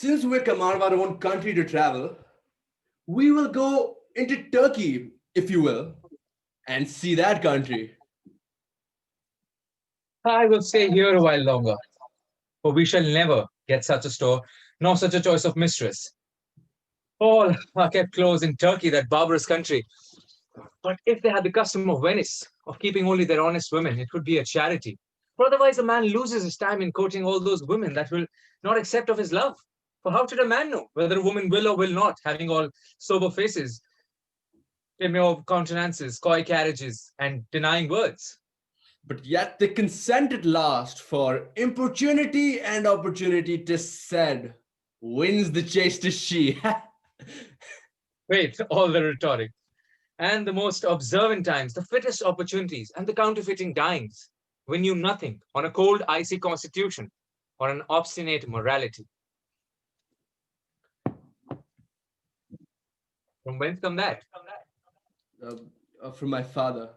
Since we come out of our own country to travel, we will go into Turkey, if you will, and see that country. I will stay here a while longer, for we shall never get such a store, nor such a choice of mistress. All are kept close in Turkey, that barbarous country. But if they had the custom of Venice, of keeping only their honest women, it would be a charity. For otherwise a man loses his time in courting all those women that will not accept of his love. For how should a man know whether a woman will or will not, having all sober faces, demure countenances, coy carriages, and denying words? But yet they consent at last, for importunity and opportunity, 'tis said, wins the chastest she. Wait, all the rhetoric. And the most observant times, the fittest opportunities, and the counterfeiting dyings, win you nothing on a cold, icy constitution or an obstinate morality. From whence come that? From my father.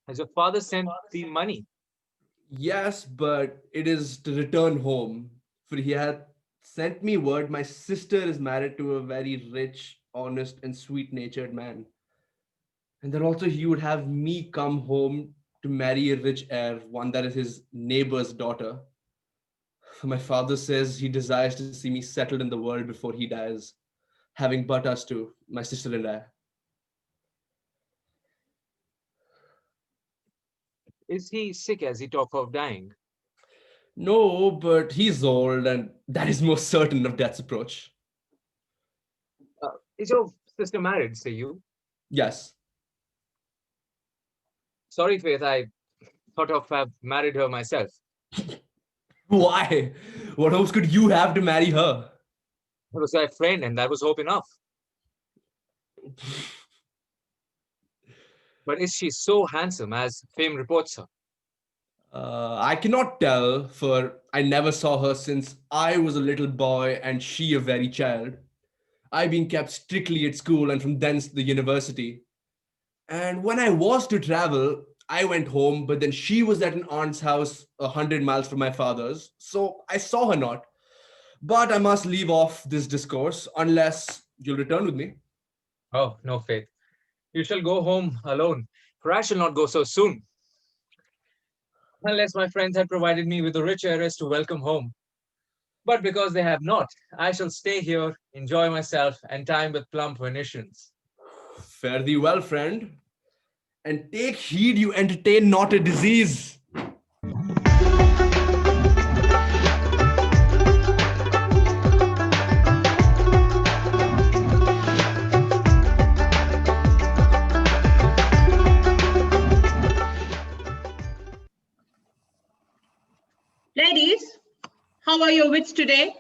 Has your father sent thee money? Yes, but it is to return home, for he had sent me word my sister is married to a very rich, honest, and sweet-natured man. And that also he would have me come home to marry a rich heir, one that is his neighbor's daughter. For my father says he desires to see me settled in the world before he dies, having but us two, my sister and I. Is he sick as he talk of dying? No, but he's old, and that is most certain of death's approach. Is your sister married, say you? Yes. Sorry, Faith, I thought of have married her myself. Why? What hopes could you have to marry her? I was her friend, and that was hope enough. But is she so handsome as fame reports her? I cannot tell, for I never saw her since I was a little boy and she a very child. I being kept strictly at school and from thence the university. And when I was to travel, I went home, but then she was at an aunt's house 100 miles from my father's, so I saw her not. But I must leave off this discourse unless you'll return with me. Oh, no, Faith. You shall go home alone, for I shall not go so soon. Unless my friends had provided me with a rich heiress to welcome home. But because they have not, I shall stay here, enjoy myself, and time with plump Venetians. Fare thee well, friend, and take heed you entertain not a disease. Ladies, how are your wits today?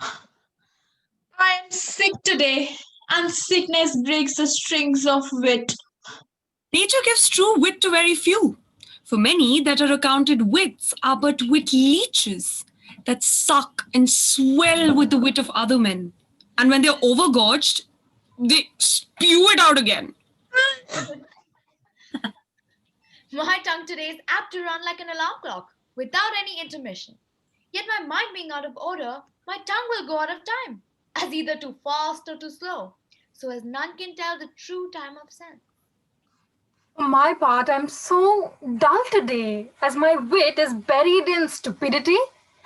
I am sick today, and sickness breaks the strings of wit. Nature gives true wit to very few. For many that are accounted wits are but wit leeches that suck and swell with the wit of other men. And when they're overgorged, they spew it out again. My tongue today is apt to run like an alarm clock, without any intermission. Yet my mind being out of order, my tongue will go out of time, as either too fast or too slow, so as none can tell the true time of sense. For my part, I'm so dull today, as my wit is buried in stupidity,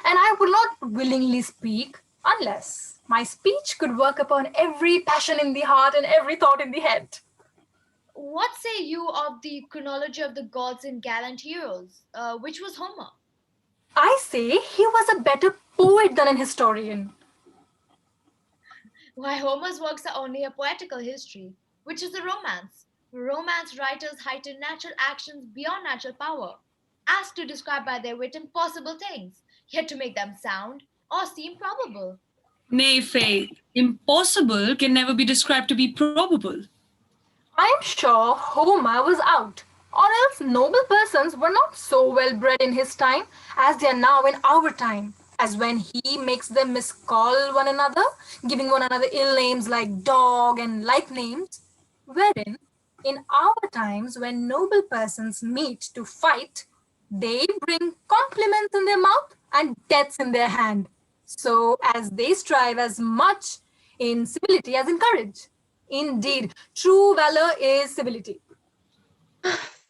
and I would not willingly speak unless my speech could work upon every passion in the heart and every thought in the head. What say you of the chronology of the gods and gallant heroes, which was Homer? I say he was a better poet than an historian. Why, Homer's works are only a poetical history, which is a romance. Romance writers heighten natural actions beyond natural power, as to describe by their wit impossible things, yet to make them sound or seem probable. Nay, Faith, impossible can never be described to be probable. I am sure Homer was out, or else noble persons were not so well bred in his time as they are now in our time, as when he makes them miscall one another, giving one another ill names like dog and like names, wherein In our times, when noble persons meet to fight, they bring compliments in their mouth and deaths in their hand. So as they strive as much in civility as in courage. Indeed, true valor is civility.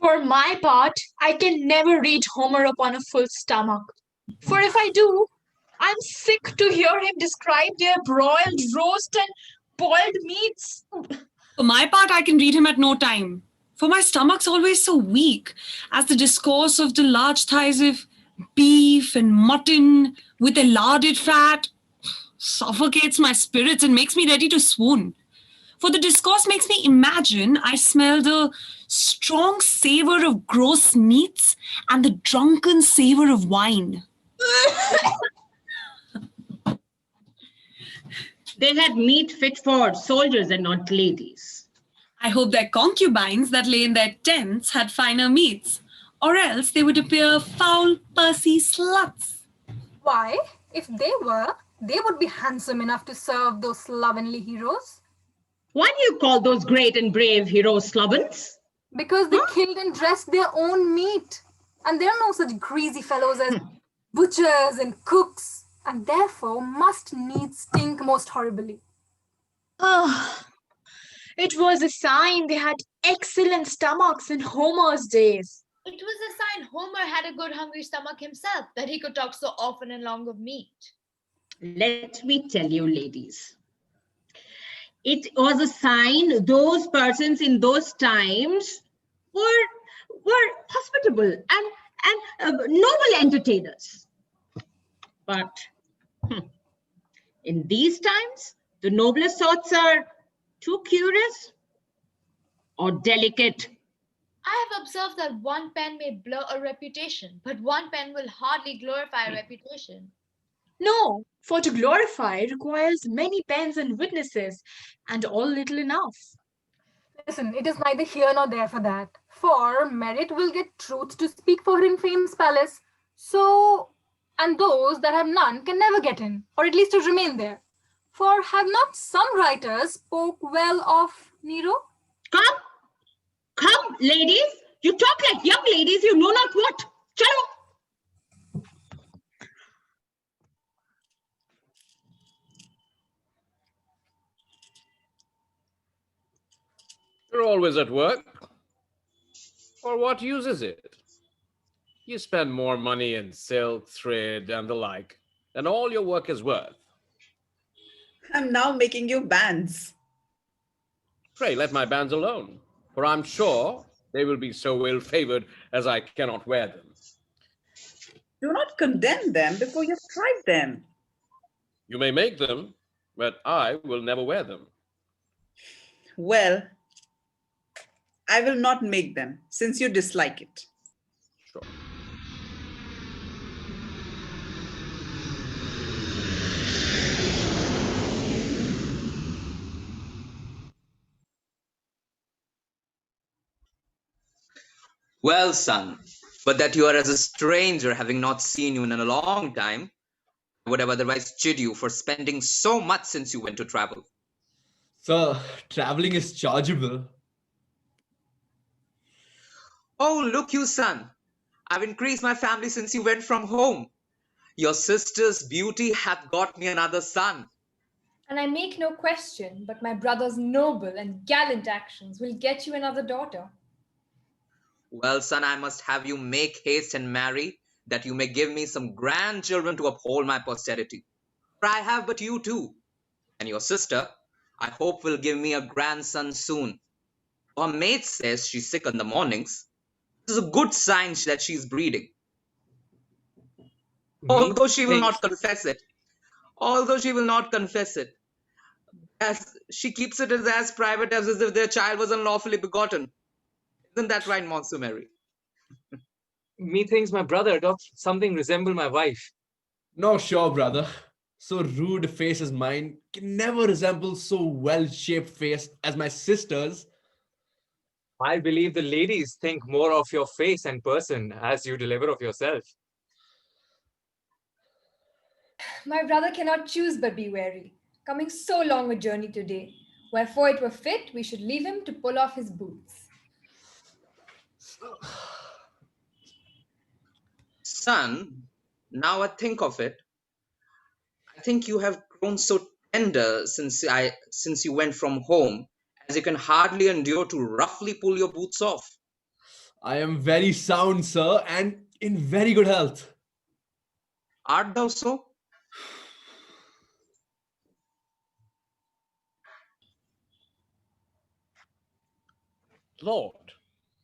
For my part, I can never read Homer upon a full stomach. For if I do, I'm sick to hear him describe their broiled, roast, and boiled meats. For my part, I can read him at no time. For my stomach's always so weak, as the discourse of the large thighs of beef and mutton with a larded fat suffocates my spirits and makes me ready to swoon. For the discourse makes me imagine I smell the strong savor of gross meats and the drunken savor of wine. They had meat fit for soldiers and not ladies. I hope their concubines that lay in their tents had finer meats, or else they would appear foul, pursy sluts. Why, if they were, they would be handsome enough to serve those slovenly heroes. Why do you call those great and brave heroes slovens? Because they killed and dressed their own meat. And there are no such greasy fellows as butchers and cooks, and therefore must needs stink most horribly. Ah, it was a sign they had excellent stomachs in Homer's days. It was a sign Homer had a good hungry stomach himself, that he could talk so often and long of meat. Let me tell you, ladies. It was a sign those persons in those times were hospitable and noble entertainers. But in these times, the noblest sorts are too curious or delicate. I have observed that one pen may blur a reputation, but one pen will hardly glorify a reputation. No, for to glorify requires many pens and witnesses, and all little enough. Listen, it is neither here nor there for that. For merit will get truth to speak for her in fame's palace. So, and those that have none can never get in, or at least to remain there. For have not some writers spoke well of Nero? Come, ladies. You talk like young ladies, you know not what. Chalo. You're always at work. For what use is it? You spend more money in silk, thread, and the like than all your work is worth. I'm now making you bands. Pray let my bands alone, for I'm sure they will be so ill-favored as I cannot wear them. Do not condemn them before you've tried them. You may make them, but I will never wear them. Well, I will not make them, since you dislike it. Sure. Well, son, but that you are as a stranger, having not seen you in a long time, I would have otherwise chid you for spending so much since you went to travel. Sir, traveling is chargeable. Oh, look you, son. I've increased my family since you went from home. Your sister's beauty hath got me another son. And I make no question, but my brother's noble and gallant actions will get you another daughter. Well, son, I must have you make haste and marry, that you may give me some grandchildren to uphold my posterity. For I have but you two. And your sister, I hope, will give me a grandson soon. Her maid says she's sick in the mornings. This is a good sign that she's breeding. Although she will not confess it. As she keeps it as private as if their child was unlawfully begotten. Isn't that right, Monsieur Mary? Methinks my brother doth something resemble my wife. No, sure, brother. So rude a face as mine can never resemble so well-shaped face as my sister's. I believe the ladies think more of your face and person as you deliver of yourself. My brother cannot choose but be wary, coming so long a journey today. Wherefore it were fit we should leave him to pull off his boots. Son, now I think of it, I think you have grown so tender since you went from home, as you can hardly endure to roughly pull your boots off. I am very sound, sir, and in very good health. Art thou so? Lord,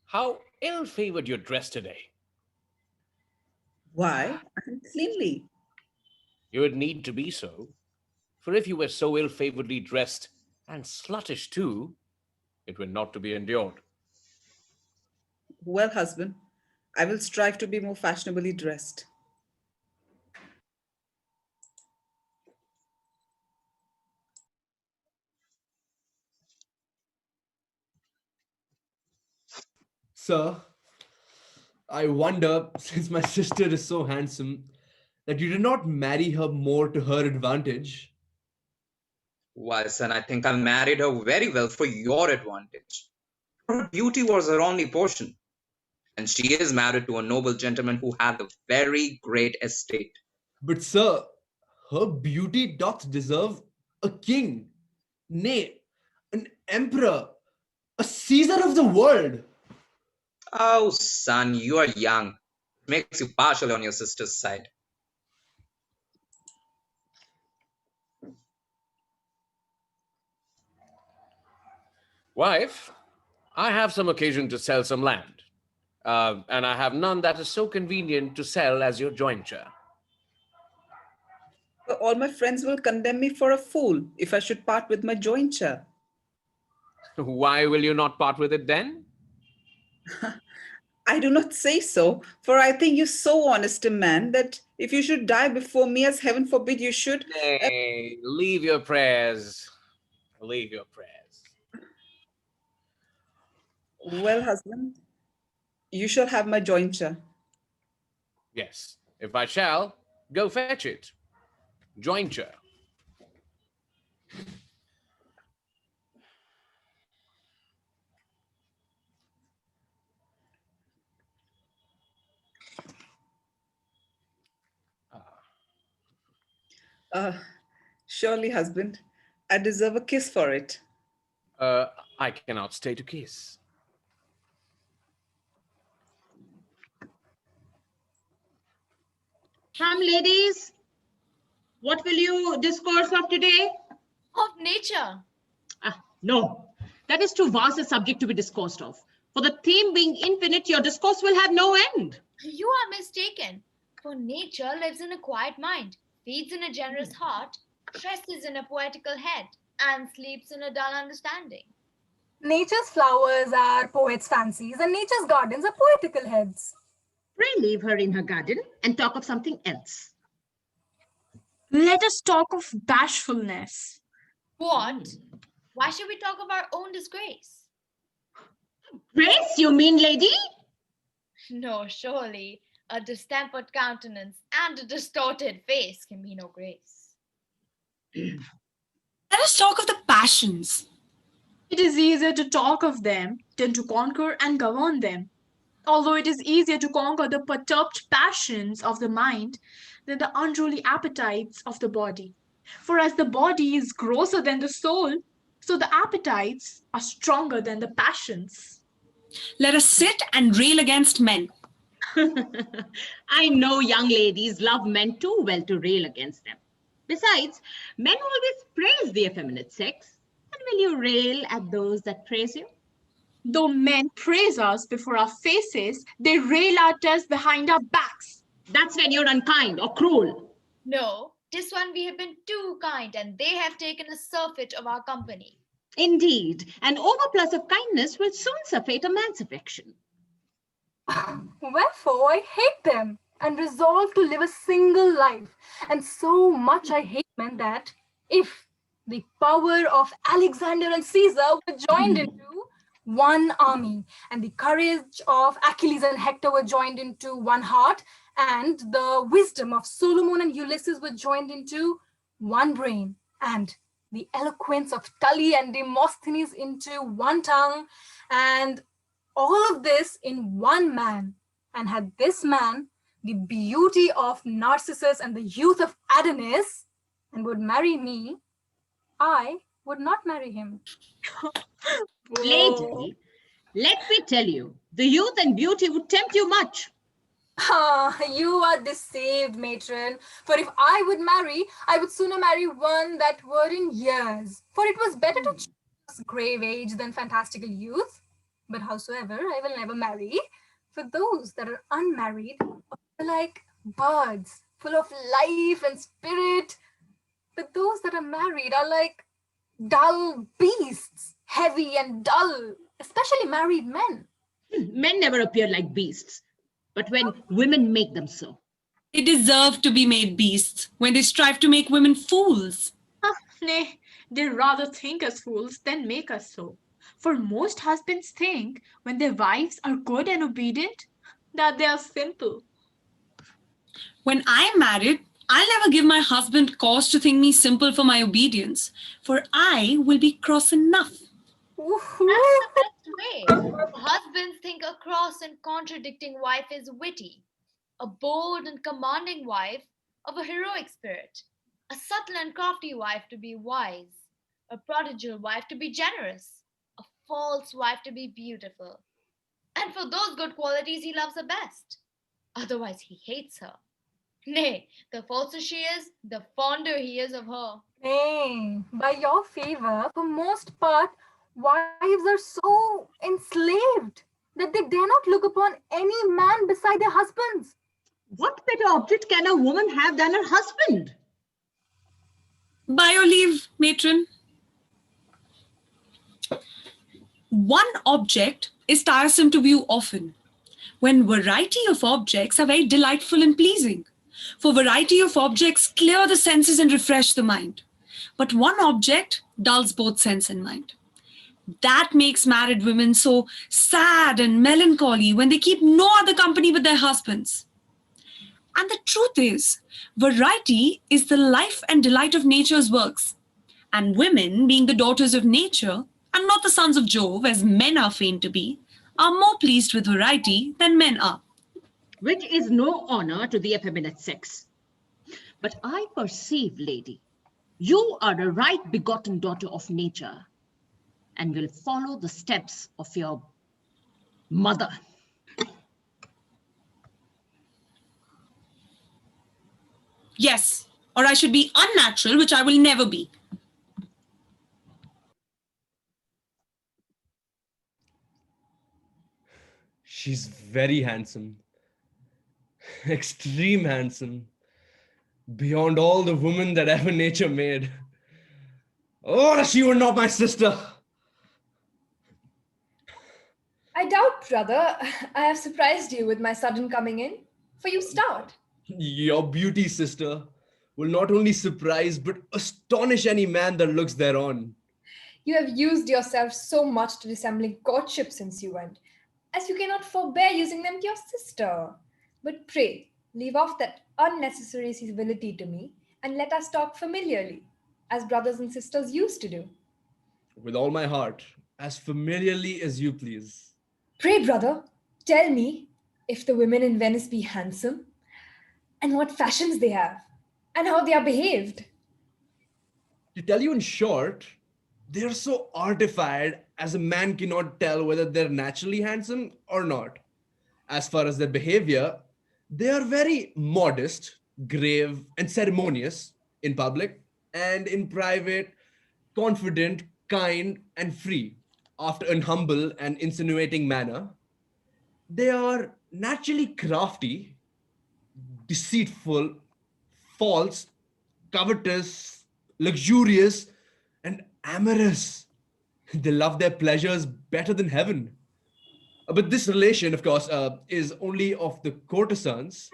how ill-favored you're dressed today. Why? I'm cleanly. You would need to be so, for if you were so ill-favoredly dressed, and sluttish too, it were not to be endured. Well, husband, I will strive to be more fashionably dressed. Sir, I wonder, since my sister is so handsome, that you did not marry her more to her advantage. Why, son, I think I married her very well for your advantage. For her beauty was her only portion, and she is married to a noble gentleman who hath a very great estate. But, sir, her beauty doth deserve a king, nay, an emperor, a Caesar of the world. Oh, son, you are young. It makes you partial on your sister's side. Wife, I have some occasion to sell some land, and I have none that is so convenient to sell as your jointure. But all my friends will condemn me for a fool if I should part with my jointure. Why will you not part with it then? I do not say so, for I think you so honest a man that if you should die before me, as heaven forbid you should. Nay, leave your prayers. Leave your prayers. Well, husband, you shall have my jointure. Yes, if I shall, go fetch it. Jointure. Surely, husband, I deserve a kiss for it. I cannot stay to kiss. Come, ladies. What will you discourse of today? Of nature. No, that is too vast a subject to be discoursed of. For the theme being infinite, your discourse will have no end. You are mistaken. For nature lives in a quiet mind, feeds in a generous heart, dresses in a poetical head, and sleeps in a dull understanding. Nature's flowers are poets' fancies, and nature's gardens are poetical heads. Pray leave her in her garden and talk of something else. Let us talk of bashfulness. What? Why should we talk of our own disgrace? Grace, you mean, lady? No, surely. A distempered countenance and a distorted face can be no grace. Let us talk of the passions. It is easier to talk of them than to conquer and govern them. Although it is easier to conquer the perturbed passions of the mind than the unruly appetites of the body. For as the body is grosser than the soul, so the appetites are stronger than the passions. Let us sit and rail against men. I know young ladies love men too well to rail against them. Besides, men always praise the effeminate sex. And will you rail at those that praise you? Though men praise us before our faces, they rail at us behind our backs. That's when you're unkind or cruel. No, this one we have been too kind and they have taken a surfeit of our company. Indeed, an overplus of kindness will soon surfeit a man's affection. Wherefore I hate them and resolve to live a single life. And so much I hate men that if the power of Alexander and Caesar were joined into one army, and the courage of Achilles and Hector were joined into one heart, and the wisdom of Solomon and Ulysses were joined into one brain, and the eloquence of Tully and Demosthenes into one tongue, and all of this in one man. And had this man the beauty of Narcissus and the youth of Adonis and would marry me, I would not marry him. Lady, let me tell you, the youth and beauty would tempt you much. Ah, you are deceived, matron. For if I would marry, I would sooner marry one that were in years. For it was better to choose grave age than fantastical youth. But howsoever, I will never marry. For those that are unmarried are like birds, full of life and spirit. But those that are married are like dull beasts, heavy and dull, especially married men. Men never appear like beasts, but when women make them so. They deserve to be made beasts when they strive to make women fools. Nay, they rather think us fools than make us so. For most husbands think, when their wives are good and obedient, that they are simple. When I am married, I'll never give my husband cause to think me simple for my obedience, for I will be cross enough. That's the best way. Husbands think a cross and contradicting wife is witty, a bold and commanding wife of a heroic spirit, a subtle and crafty wife to be wise, a prodigal wife to be generous, a false wife to be beautiful. And for those good qualities he loves the best. Otherwise he hates her. Nay, the falser she is, the fonder he is of her. Nay, by your favor, for most part, wives are so enslaved that they dare not look upon any man beside their husbands. What better object can a woman have than her husband? By your leave, matron. One object is tiresome to view often, when variety of objects are very delightful and pleasing. For variety of objects clear the senses and refresh the mind. But one object dulls both sense and mind. That makes married women so sad and melancholy when they keep no other company with their husbands. And the truth is, variety is the life and delight of nature's works. And women, being the daughters of nature, and not the sons of Jove, as men are fain to be, are more pleased with variety than men are. Which is no honor to the effeminate sex. But I perceive, lady, you are a right begotten daughter of nature, and will follow the steps of your mother. Yes, or I should be unnatural, which I will never be. She's very handsome. Extreme handsome. Beyond all the women that ever nature made. Oh, she were not my sister. I doubt, brother, I have surprised you with my sudden coming in, for you start. Your beauty, sister, will not only surprise but astonish any man that looks thereon. You have used yourself so much to dissembling courtship since you went, as you cannot forbear using them to your sister. But pray, leave off that unnecessary civility to me, and let us talk familiarly, as brothers and sisters used to do. With all my heart, as familiarly as you please. Pray, brother, tell me if the women in Venice be handsome, and what fashions they have, and how they are behaved. To tell you in short, they're so artified as a man cannot tell whether they're naturally handsome or not. As far as their behavior, they are very modest, grave, and ceremonious in public, and in private, confident, kind, and free. After an humble and insinuating manner, they are naturally crafty, deceitful, false, covetous, luxurious, and amorous. They love their pleasures better than heaven. But this relation, of course, is only of the courtesans.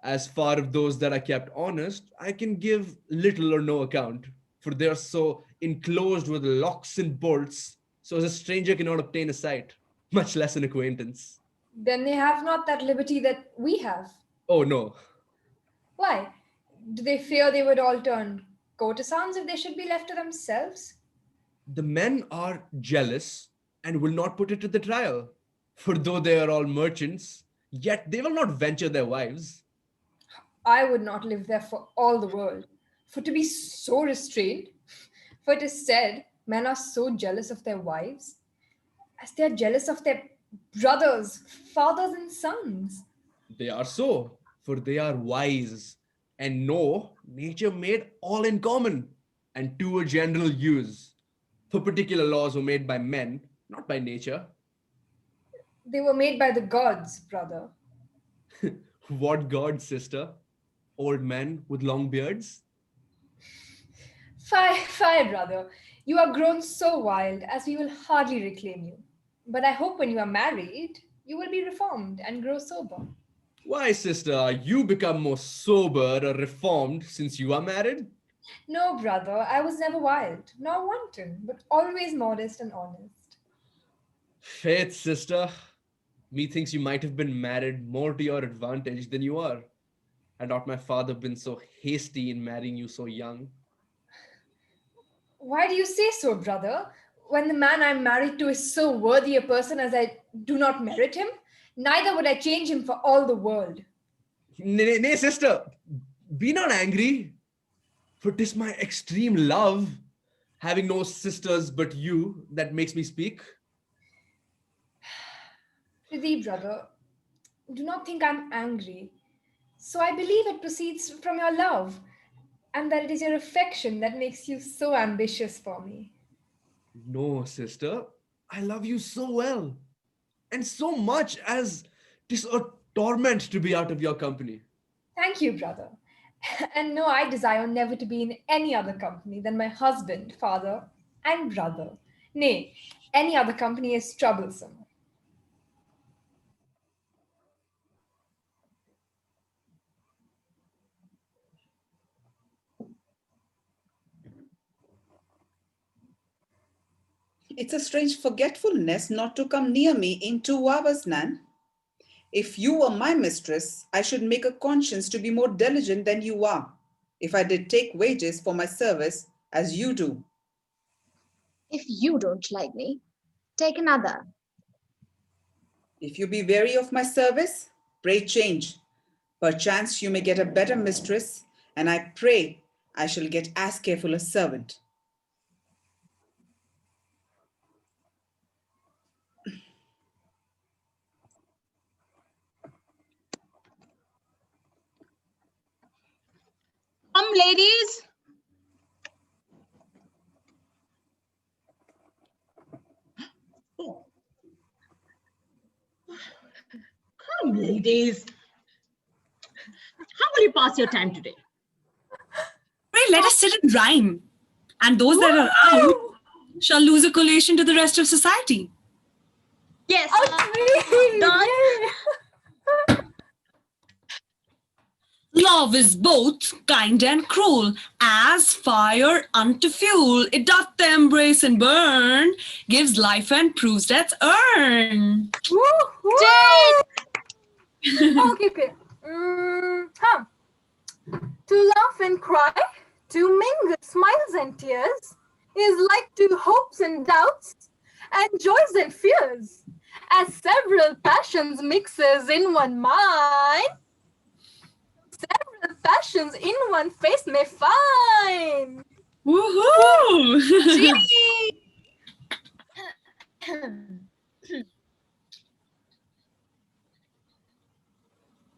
As far as those that are kept honest, I can give little or no account, for they are so enclosed with locks and bolts, so as a stranger cannot obtain a sight, much less an acquaintance. Then they have not that liberty that we have. Oh, no. Why? Do they fear they would all turn courtesans if they should be left to themselves? The men are jealous and will not put it to the trial. For though they are all merchants, yet they will not venture their wives. I would not live there for all the world. For to be so restrained, for it is said, men are so jealous of their wives, as they are jealous of their brothers, fathers, and sons. They are so, for they are wise and know nature made all in common and to a general use. For particular laws were made by men, not by nature. They were made by the gods, brother. What god, sister? Old men with long beards? Fie, brother. You are grown so wild as we will hardly reclaim you. But I hope when you are married, you will be reformed and grow sober. Why, sister, you become more sober or reformed since you are married? No, brother, I was never wild, nor wanton, but always modest and honest. Faith, sister. Methinks you might have been married more to your advantage than you are. Had not my father been so hasty in marrying you so young. Why do you say so, brother? When the man I'm married to is so worthy a person as I do not merit him, neither would I change him for all the world. Nay, sister, be not angry. For 'tis my extreme love, having no sisters but you, that makes me speak. Prithee, brother, do not think I'm angry. So I believe it proceeds from your love, and that it is your affection that makes you so ambitious for me. No, sister, I love you so well, and so much as 'tis a torment to be out of your company. Thank you, brother. And no, I desire never to be in any other company than my husband, father, and brother. Nay, any other company is troublesome. It's a strange forgetfulness not to come near me in 2 hours, Nan. If you were my mistress, I should make a conscience to be more diligent than you are, if I did take wages for my service as you do. If you don't like me, take another. If you be weary of my service, pray change. Perchance you may get a better mistress, and I pray I shall get as careful a servant. Come, ladies. Come, ladies. How will you pass your time today? Pray, let us sit and rhyme. And those that are out shall lose a collation to the rest of society. Yes. Love is both kind and cruel, as fire unto fuel. It doth the embrace and burn, gives life and proves that's earn. Jade! Okay. To laugh and cry, to mingle smiles and tears, is like to hopes and doubts, and joys and fears. As several passions mixes in one mind, several passions in one face may find. Woohoo!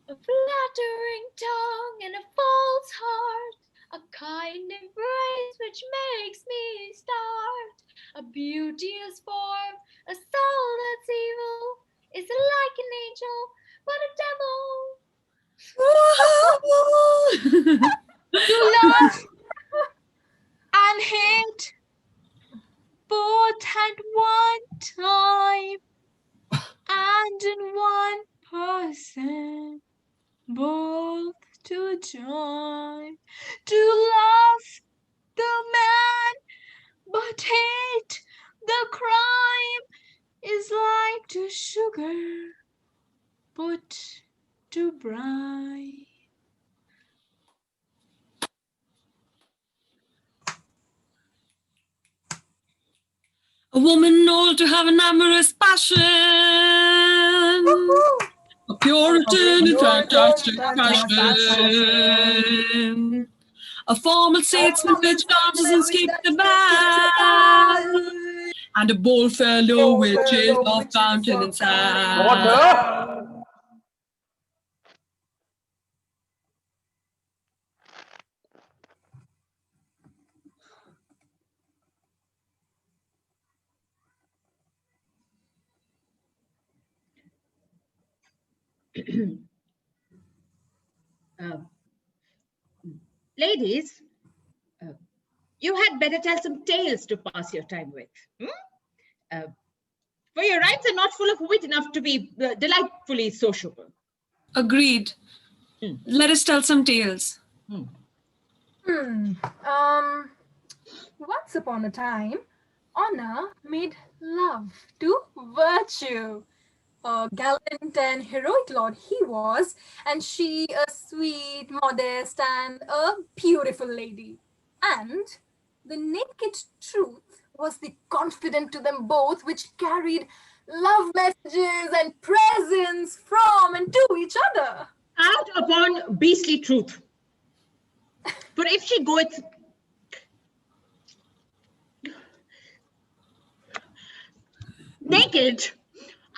A flattering tongue and a false heart, a kind embrace which makes me start, a beauteous form, a soul that's evil, is like an angel, but a devil. To love and hate both at one time and in one person, both to join. To love the man but hate the crime is like to sugar put to brine. A woman all to have an amorous passion. A Puritan and fantastic passion. A formal statesman which dances and skips the band. And a bold fellow which is of countenance hand. Ladies, you had better tell some tales to pass your time with. For your rhymes are not full of wit enough to be delightfully sociable. Agreed. Let us tell some tales. Once upon a time, honor made love to virtue. A gallant and heroic lord he was, and she a sweet, modest, and a beautiful lady. And the naked truth was the confidant to them both, which carried love messages and presents from and to each other. Out upon beastly truth. For if she goeth naked,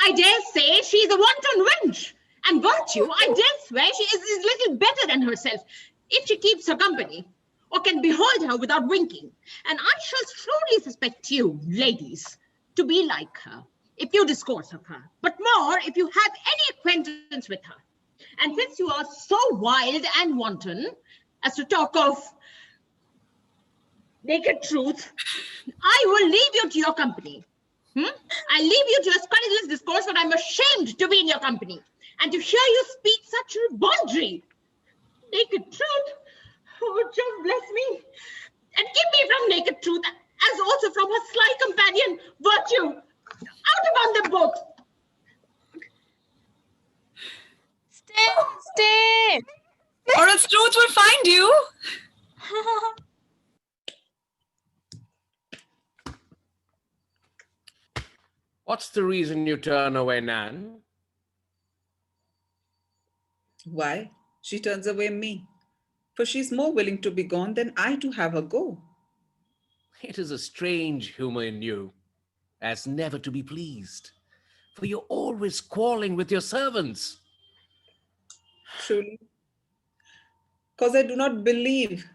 I dare say she is a wanton wench, and virtue, I dare swear she is little better than herself, if she keeps her company, or can behold her without winking. And I shall truly suspect you, ladies, to be like her, if you discourse of her, but more if you have any acquaintance with her. And since you are so wild and wanton as to talk of naked truth, I will leave you to your company. I leave you to your scurrilous discourse, for I'm ashamed to be in your company and to hear you speak such ribaldry. Naked truth, oh, just bless me, and keep me from naked truth, as also from her sly companion, virtue. Out upon them both. Stay! Or else truth will find you. What's the reason you turn away, Nan? Why? She turns away me, for she's more willing to be gone than I to have her go. It is a strange humor in you, as never to be pleased, for you're always quarreling with your servants. Truly. Because I do not believe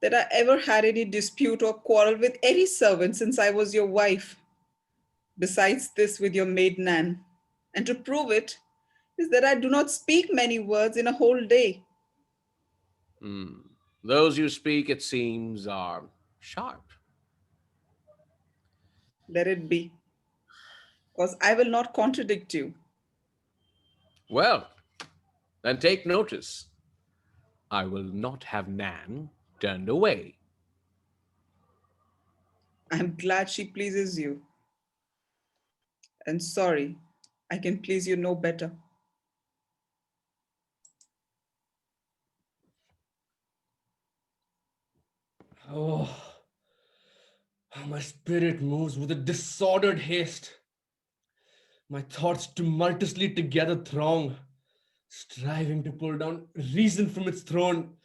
that I ever had any dispute or quarrel with any servant since I was your wife. Besides this with your maid Nan. And to prove it is that I do not speak many words in a whole day. Those you speak, it seems, are sharp. Let it be, because I will not contradict you. Well, then take notice. I will not have Nan turned away. I'm glad she pleases you. And sorry, I can please you no better. Oh, my spirit moves with a disordered haste. My thoughts tumultuously together throng, striving to pull down reason from its throne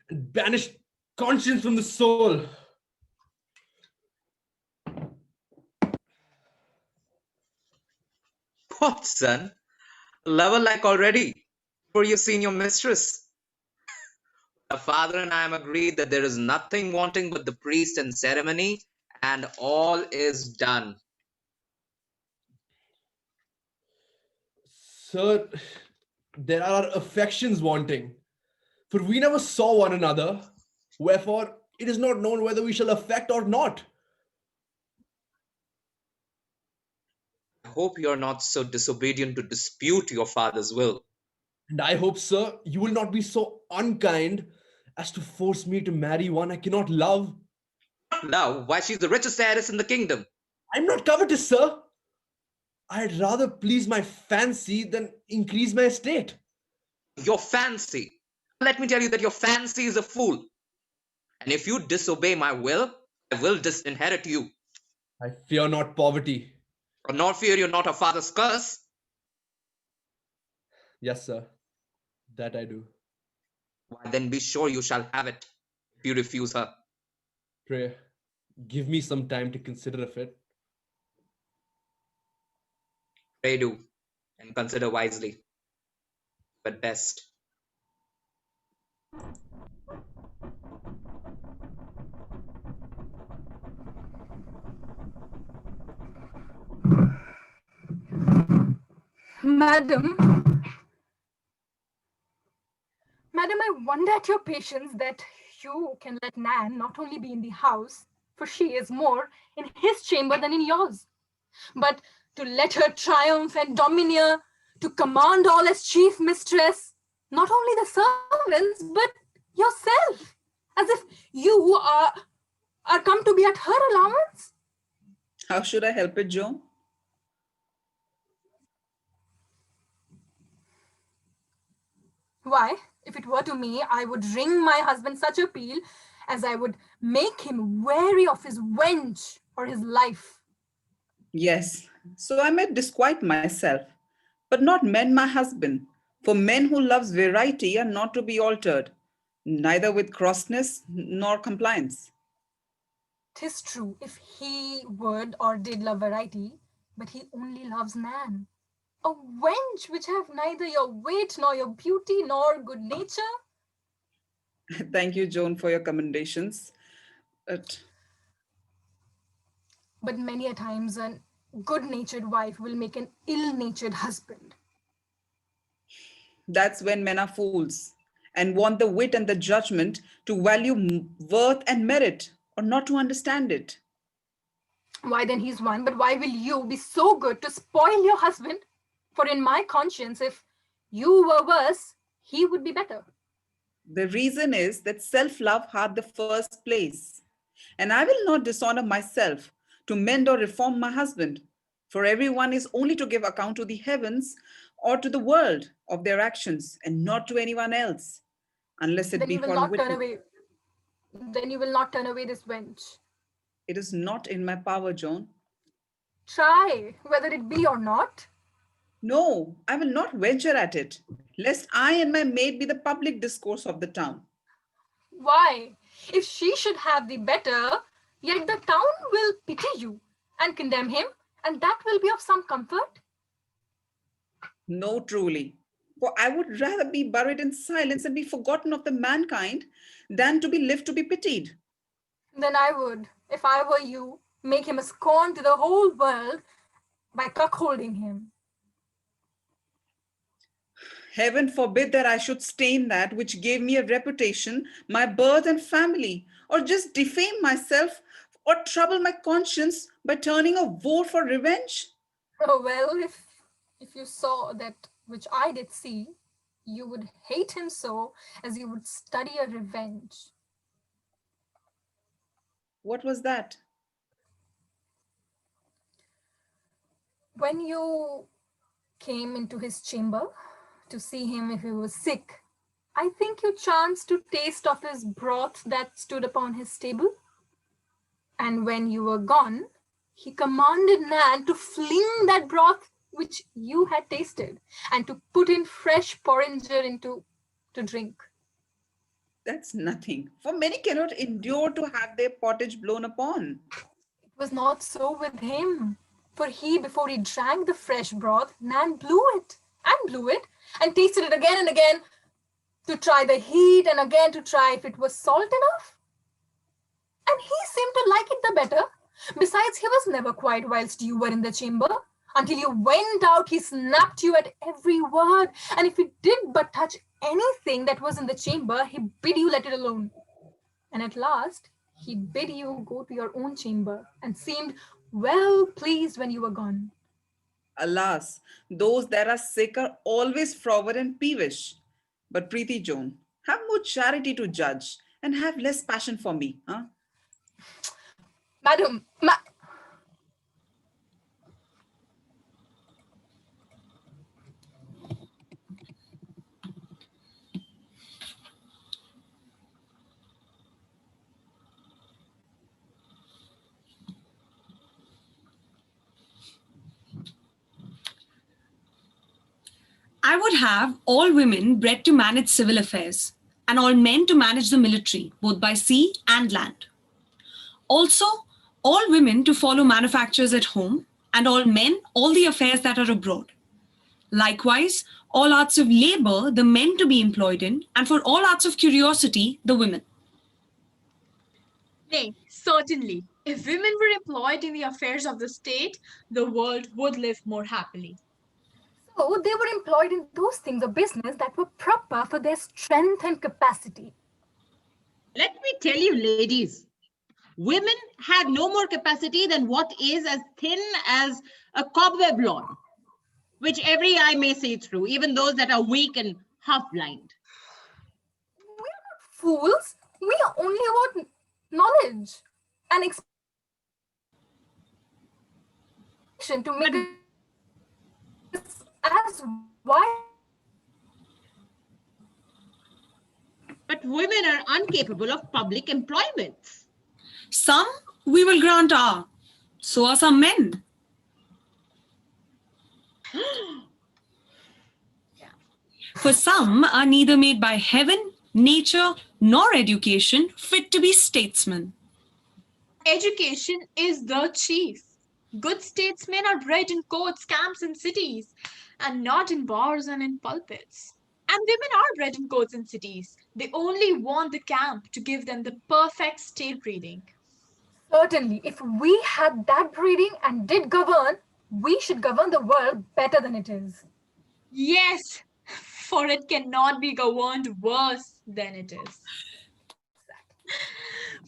and banish conscience from the soul. What, son? Lover-like already, for you've seen your mistress. Her father and I am agreed that there is nothing wanting but the priest and ceremony, and all is done. Sir, there are affections wanting, for we never saw one another, wherefore it is not known whether we shall affect or not. I hope you are not so disobedient to dispute your father's will. And I hope, sir, you will not be so unkind as to force me to marry one I cannot love. Love? Why, she's the richest heiress in the kingdom. I'm not covetous, sir. I'd rather please my fancy than increase my estate. Your fancy. Let me tell you that your fancy is a fool. And if you disobey my will, I will disinherit you. I fear not poverty. Or nor fear you not her father's curse. Yes, sir. That I do. Why then be sure you shall have it, if you refuse her. Pray, give me some time to consider of it. Pray do, and consider wisely. But best. Madam, I wonder at your patience that you can let Nan not only be in the house, for she is more in his chamber than in yours, but to let her triumph and domineer, to command all as chief mistress, not only the servants, but yourself, as if you are come to be at her allowance. How should I help it, Joan? Why, if it were to me, I would ring my husband such a peal as I would make him wary of his wench or his life. Yes, so I may disquiet myself, but not mend my husband. For men who loves variety are not to be altered, neither with crossness nor compliance. 'Tis true, if he would or did love variety, but he only loves Nan, a wench which have neither your wit nor your beauty nor good nature. Thank you, Joan, for your commendations. But many a times a good-natured wife will make an ill-natured husband. That's when men are fools and want the wit and the judgment to value worth and merit, or not to understand it. Why then he's one, but why will you be so good to spoil your husband? For in my conscience, if you were worse, he would be better. The reason is that self-love had the first place, and I will not dishonor myself to mend or reform my husband, for everyone is only to give account to the heavens or to the world of their actions, and not to anyone else, unless it Then be you will for not turn witness. away. Then you will not turn away this wench. It is not in my power, Joan. Try, whether it be or not. No, I will not venture at it, lest I and my maid be the public discourse of the town. Why? If she should have the better, yet the town will pity you and condemn him, and that will be of some comfort. No, truly. For I would rather be buried in silence and be forgotten of the mankind than to be lived to be pitied. Then I would, if I were you, make him a scorn to the whole world by cuckolding him. Heaven forbid that I should stain that which gave me a reputation, my birth and family, or just defame myself or trouble my conscience by turning a vote for revenge. Oh, well, if you saw that which I did see, you would hate him so as you would study a revenge. What was that? When you came into his chamber to see him if he was sick, I think you chanced to taste of his broth that stood upon his table. And when you were gone, he commanded Nan to fling that broth which you had tasted and to put in fresh porringer into to drink. That's nothing, for many cannot endure to have their pottage blown upon. It was not so with him, for he, before he drank the fresh broth, Nan blew it and tasted it again and again to try the heat and again to try if it was salt enough. And he seemed to like it the better. Besides, he was never quiet whilst you were in the chamber. Until you went out, he snapped you at every word. And if you did but touch anything that was in the chamber, he bid you let it alone. And at last, he bid you go to your own chamber and seemed well pleased when you were gone. Alas, those that are sick are always froward and peevish. But Preeti Joan, have more charity to judge and have less passion for me, huh? Madam, I would have all women bred to manage civil affairs and all men to manage the military, both by sea and land. Also, all women to follow manufactures at home and all men all the affairs that are abroad. Likewise, all arts of labor, the men to be employed in, and for all arts of curiosity, the women. Nay, certainly. If women were employed in the affairs of the state, the world would live more happily. So they were employed in those things of business that were proper for their strength and capacity. Let me tell you, ladies, women have no more capacity than what is as thin as a cobweb lawn, which every eye may see through, even those that are weak and half-blind. We are not fools. We are only about knowledge and expectation to make it as wide. But women are incapable of public employments. Some we will grant are. So are some men. For some are neither made by heaven, nature, nor education fit to be statesmen. Education is the chief. Good statesmen are bred in courts, camps, and cities, and not in bars and in pulpits. And women are bred in courts and cities. They only want the camp to give them the perfect state breeding. Certainly, if we had that breeding and did govern, we should govern the world better than it is. Yes, for it cannot be governed worse than it is.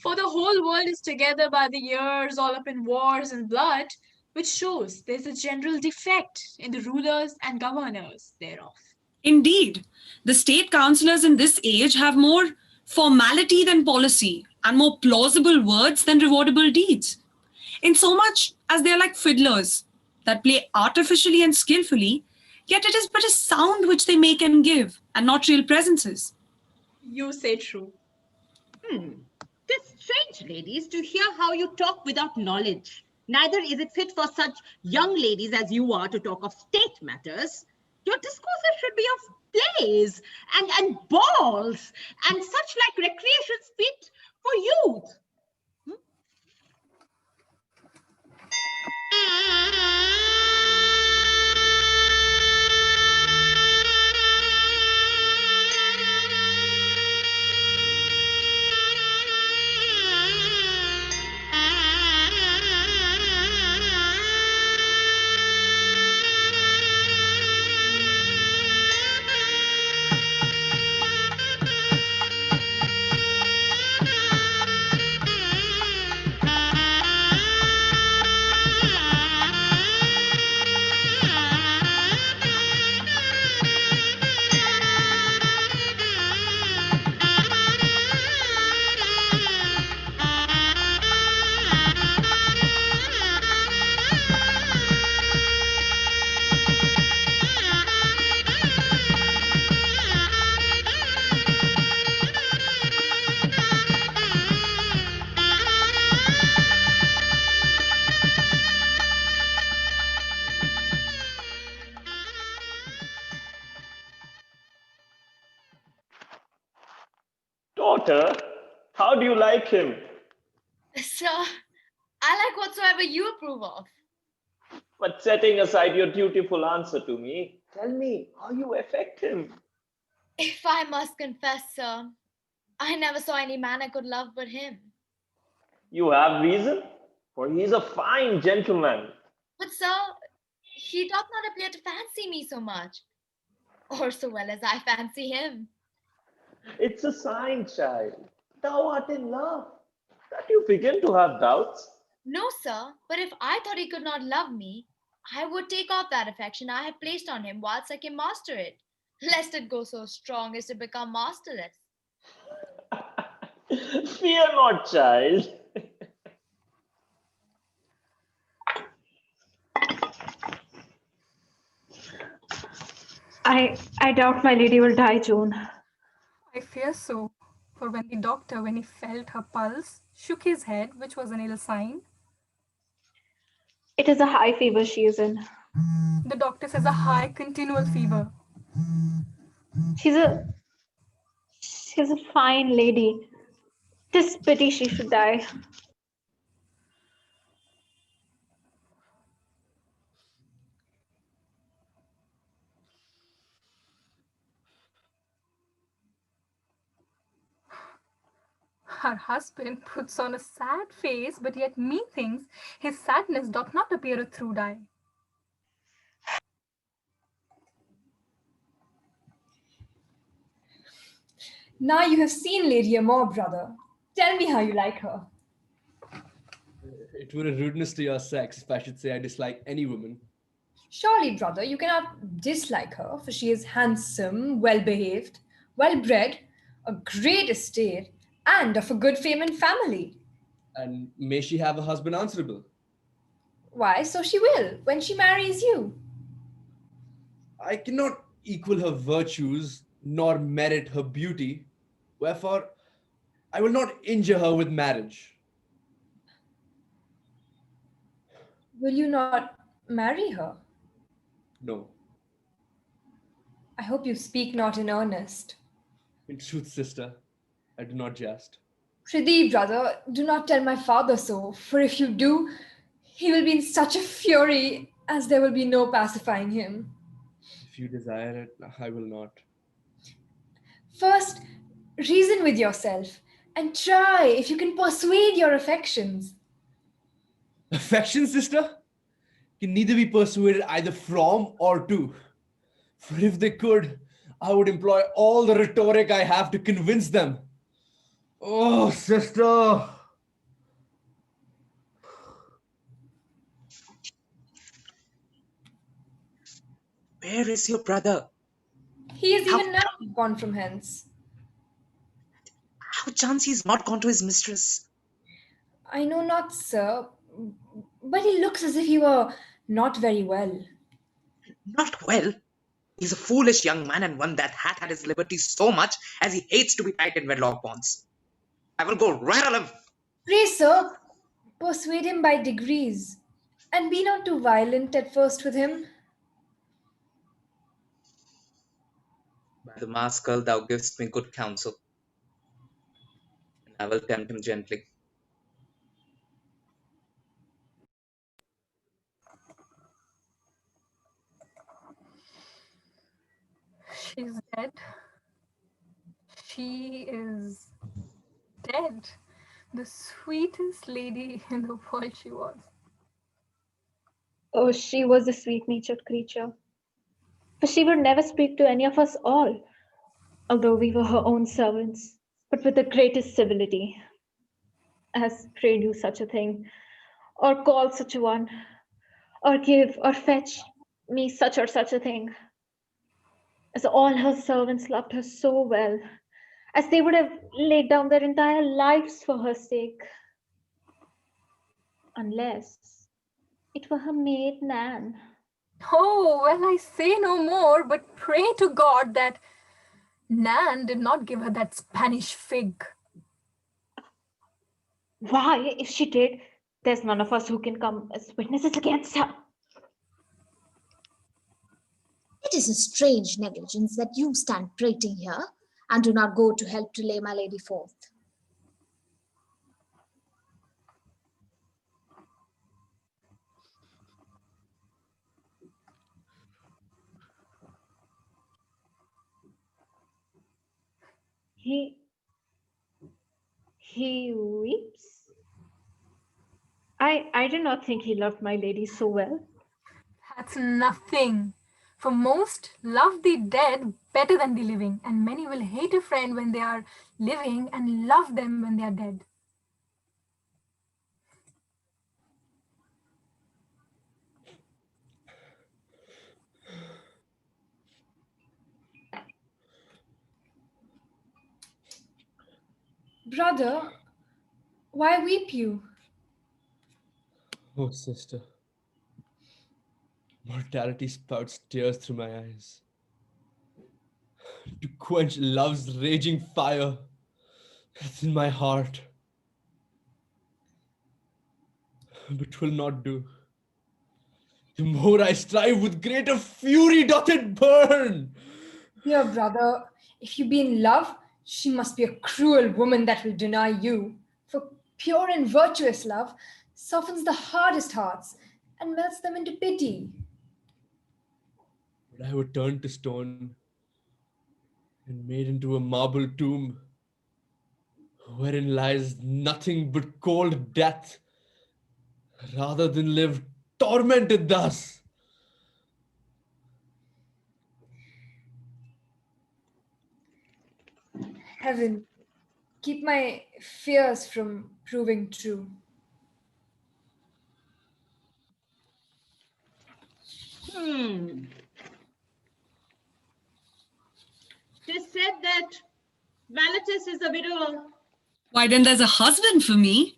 For the whole world is together by the years, all up in wars and blood, which shows there's a general defect in the rulers and governors thereof. Indeed, the state councillors in this age have more formality than policy and more plausible words than rewardable deeds, in so much as they are like fiddlers that play artificially and skillfully, yet it is but a sound which they make and give, and not real presences. You say true. Tis strange, ladies, to hear how you talk without knowledge. Neither is it fit for such young ladies as you are to talk of state matters. Your discourses should be of plays and balls and such like recreations fit for youth. Daughter, how do you like him? Sir, I like whatsoever you approve of. But setting aside your dutiful answer to me, tell me how you affect him. If I must confess, sir, I never saw any man I could love but him. You have reason, for he is a fine gentleman. But, sir, he doth not appear to fancy me so much, or so well as I fancy him. It's a sign, child. Thou art in love. That you begin to have doubts. No, sir, but if I thought he could not love me, I would take off that affection I have placed on him whilst I can master it, lest it go so strong as to become masterless. Fear not, child. I doubt my lady will die, Joan. I fear so, for when the doctor, when he felt her pulse, shook his head, which was an ill sign. It is a high fever she is in. The doctor says a high continual fever. She's a fine lady. 'Tis pity she should die. Her husband puts on a sad face, but yet methinks his sadness doth not appear a through dye. Now you have seen Lady Amor, brother. Tell me how you like her. It were a rudeness to your sex if I should say I dislike any woman. Surely, brother, you cannot dislike her, for she is handsome, well-behaved, well-bred, a great estate, and of a good fame and family. And may she have a husband answerable. Why, so she will, when she marries you. I cannot equal her virtues, nor merit her beauty. Wherefore, I will not injure her with marriage. Will you not marry her? No. I hope you speak not in earnest. In truth, sister, I do not jest. Prithee, brother, do not tell my father so, for if you do, he will be in such a fury as there will be no pacifying him. If you desire it, I will not. First, reason with yourself and try if you can persuade your affections. Affection, sister, can neither be persuaded either from or to. For if they could, I would employ all the rhetoric I have to convince them. Oh, sister! Where is your brother? He is even now gone from hence. How chance he is not gone to his mistress? I know not, sir, but he looks as if he were not very well. Not well? He's a foolish young man and one that hath had his liberty so much as he hates to be tied in wedlock bonds. I will go rattle him. Pray, sir, persuade him by degrees, and be not too violent at first with him. By the maskell thou givest me good counsel, and I will tempt him gently. She's dead. She is dead. The sweetest lady in the world she was. Oh, she was a sweet-natured creature. For she would never speak to any of us all, although we were her own servants, but with the greatest civility. As pray do such a thing, or call such a one, or give or fetch me such or such a thing. As all her servants loved her so well, as they would have laid down their entire lives for her sake. Unless it were her maid Nan. Oh, well, I say no more, but pray to God that Nan did not give her that Spanish fig. Why, if she did, there's none of us who can come as witnesses against her. It is a strange negligence that you stand prating here and do not go to help to lay my lady forth. He weeps? I do not think he loved my lady so well. That's nothing. For most love the dead better than the living, and many will hate a friend when they are living and love them when they are dead. Brother, why weep you? Oh, sister. Mortality spouts tears through my eyes. To quench love's raging fire that's in my heart. But 'twill not do. The more I strive, with greater fury doth it burn. Dear brother, if you be in love, she must be a cruel woman that will deny you. For pure and virtuous love softens the hardest hearts and melts them into pity. But I would turn to stone and made into a marble tomb, wherein lies nothing but cold death, rather than live tormented thus. Heaven, keep my fears from proving true. It is said that Malateste is a widower. Why then there's a husband for me.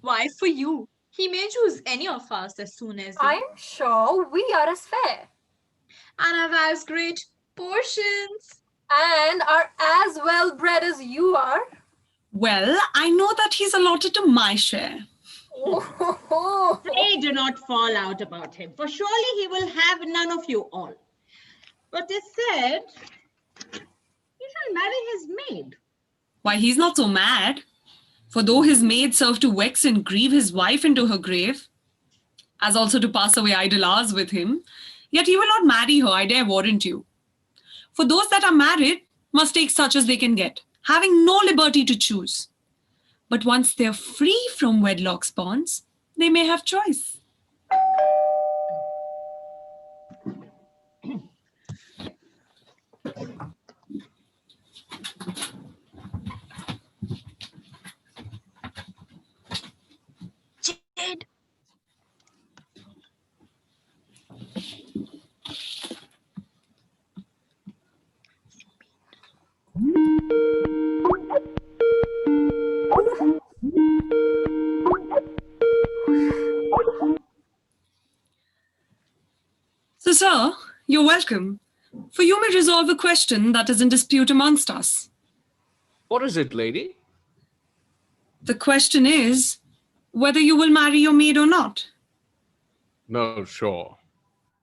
Why for you? He may choose any of us as soon as I'm sure we are as fair and have as great portions. and are as well bred as you are. Well, I know that he's allotted to my share. Pray do not fall out about him, for surely he will have none of you all. But it is said he shall marry his maid. Why, he's not so mad. For though his maid served to vex and grieve his wife into her grave, as also to pass away idle hours with him, yet he will not marry her, I dare warrant you. For those that are married must take such as they can get, having no liberty to choose. But once they're free from wedlock's bonds, they may have choice. Jade. So, sir, you're welcome. For you may resolve a question that is in dispute amongst us. What is it, lady? The question is whether you will marry your maid or not. No, sure.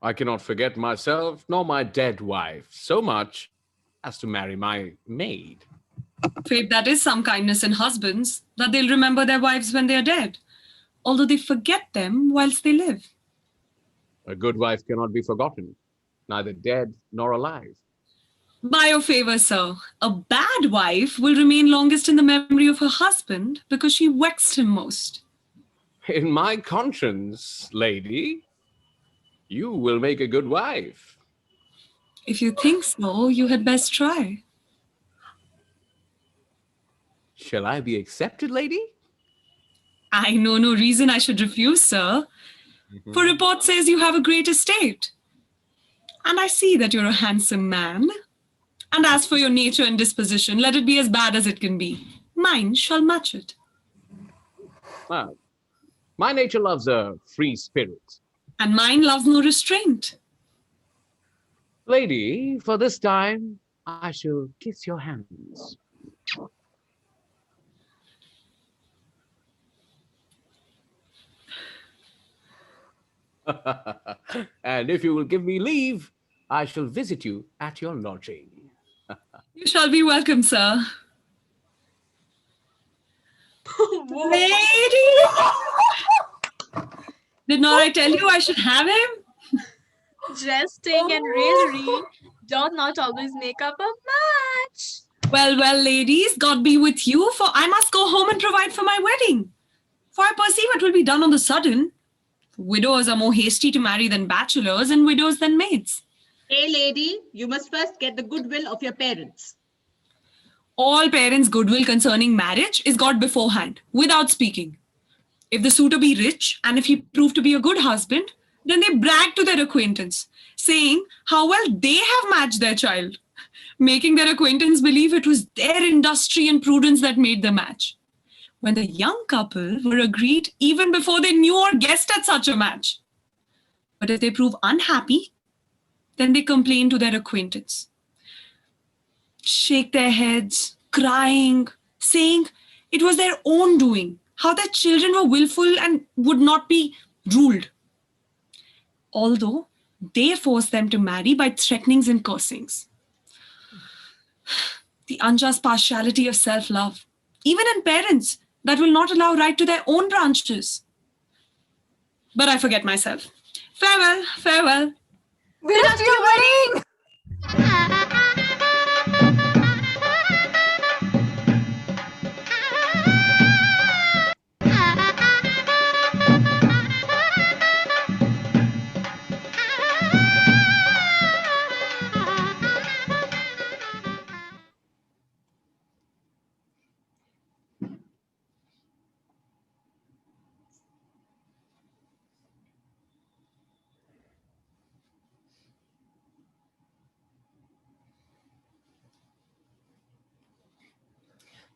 I cannot forget myself nor my dead wife so much as to marry my maid. Faith, that is some kindness in husbands, that they'll remember their wives when they are dead, although they forget them whilst they live. A good wife cannot be forgotten, neither dead nor alive. By your favor, sir, a bad wife will remain longest in the memory of her husband because she vexed him most. In my conscience, lady, you will make a good wife. If you think so, you had best try. Shall I be accepted, lady? I know no reason I should refuse, sir. For report says you have a great estate. And I see that you're a handsome man. And as for your nature and disposition, let it be as bad as it can be. Mine shall match it. Well, my nature loves a free spirit. And mine loves no restraint. Lady, for this time, I shall kiss your hands. And if you will give me leave, I shall visit you at your lodging. You shall be welcome, sir. Lady! Did not I tell you I should have him? Jesting and raillery do not always make up a match. Well, well, ladies, God be with you, for I must go home and provide for my wedding. For I perceive it will be done on the sudden. Widows are more hasty to marry than bachelors, and widows than maids. Hey, lady, you must first get the goodwill of your parents. All parents' goodwill concerning marriage is got beforehand, without speaking. If the suitor be rich, and if he prove to be a good husband, then they brag to their acquaintance, saying how well they have matched their child, making their acquaintance believe it was their industry and prudence that made the match, when the young couple were agreed even before they knew or guessed at such a match. But if they prove unhappy, then they complain to their acquaintance, shake their heads, crying, saying it was their own doing, how their children were willful and would not be ruled. Although They force them to marry by threatenings and cursings. The unjust partiality of self-love, even in parents that will not allow right to their own branches. But I forget myself. Farewell, farewell. We're at your wedding!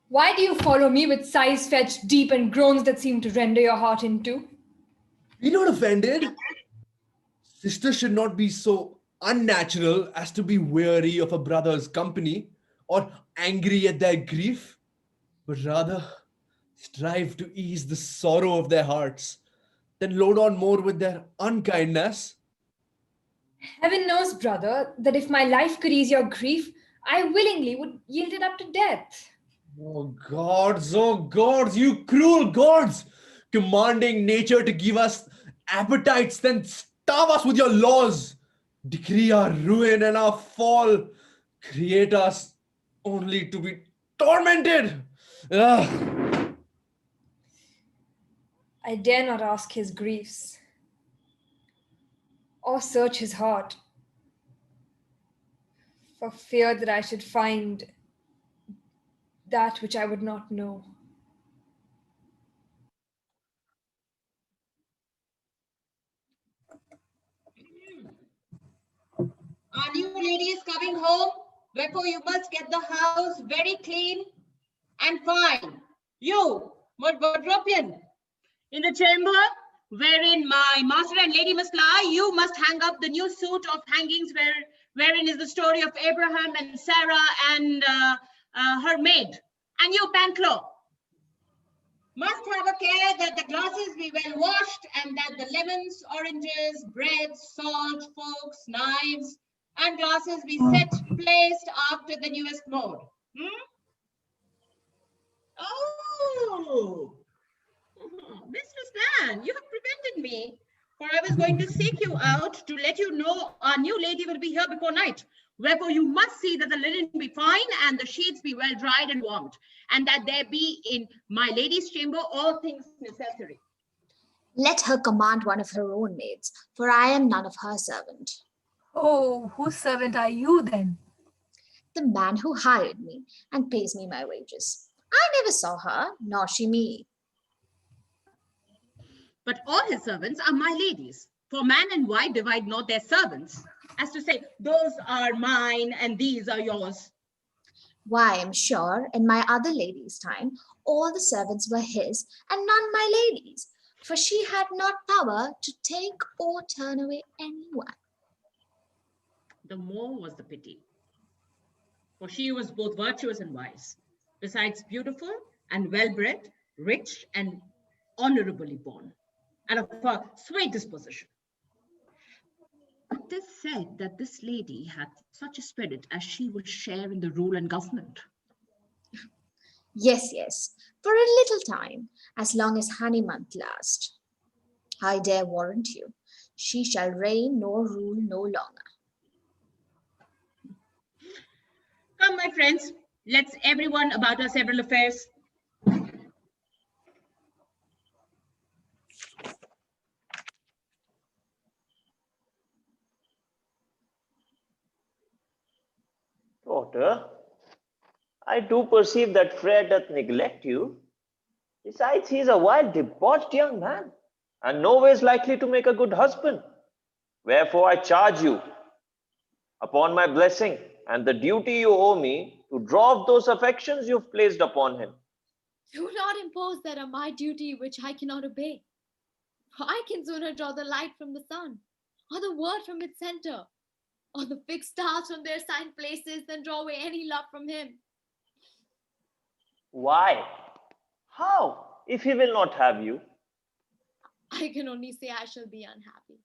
Why do you follow me with sighs fetched deep and groans that seem to render your heart in two? Be not offended. Sister should not be so unnatural as to be weary of a brother's company or angry at their grief, but rather strive to ease the sorrow of their hearts, then load on more with their unkindness. Heaven knows, brother, that if my life could ease your grief, I willingly would yield it up to death. Oh gods, you cruel gods, commanding nature to give us appetites, then starve us with your laws, decree our ruin and our fall, create us only to be tormented. Ugh. I dare not ask his griefs, or search his heart, for fear that I should find that which I would not know. Our new lady is coming home, wherefore you must get the house very clean and fine. You, Modropian, In the chamber wherein my master and lady must lie, you must hang up the new suit of hangings wherein is the story of Abraham and Sarah and her maid. And you, Pantlo, must have a care that the glasses be well washed and that the lemons, oranges, bread, salt, forks, knives, and glasses be placed after the newest mode. Oh, Mistress Nan, you have prevented me, for I was going to seek you out to let you know our new lady will be here before night. Wherefore you must see that the linen be fine and the sheets be well dried and warmed, and that there be in my lady's chamber all things necessary. Let her command one of her own maids, for I am none of her servant. Oh, whose servant are you then? The man who hired me and pays me my wages. I never saw her, nor she me. But all his servants are my ladies, for man and wife divide not their servants, as to say, those are mine and these are yours. Why, I'm sure in my other lady's time, all the servants were his and none my lady's, for she had not power to take or turn away anyone. The more was the pity, for she was both virtuous and wise, besides beautiful and well-bred, rich and honorably born, and of a sweet disposition. But 'tis said that this lady hath such a spirit as she will share in the rule and government. Yes, yes, for a little time, as long as honey month lasts. I dare warrant you, she shall reign nor rule no longer. Come, my friends, let's everyone about our several affairs. Daughter, I do perceive that Frere doth neglect you. Besides, he is a wild, debauched young man, and no ways likely to make a good husband. Wherefore I charge you, upon my blessing and the duty you owe me, to draw off those affections you've placed upon him. Do not impose that on my duty which I cannot obey. For I can sooner draw the light from the sun, or the word from its center, or the fixed stars from their assigned places than draw away any love from him. Why? How, if he will not have you? I can only say I shall be unhappy.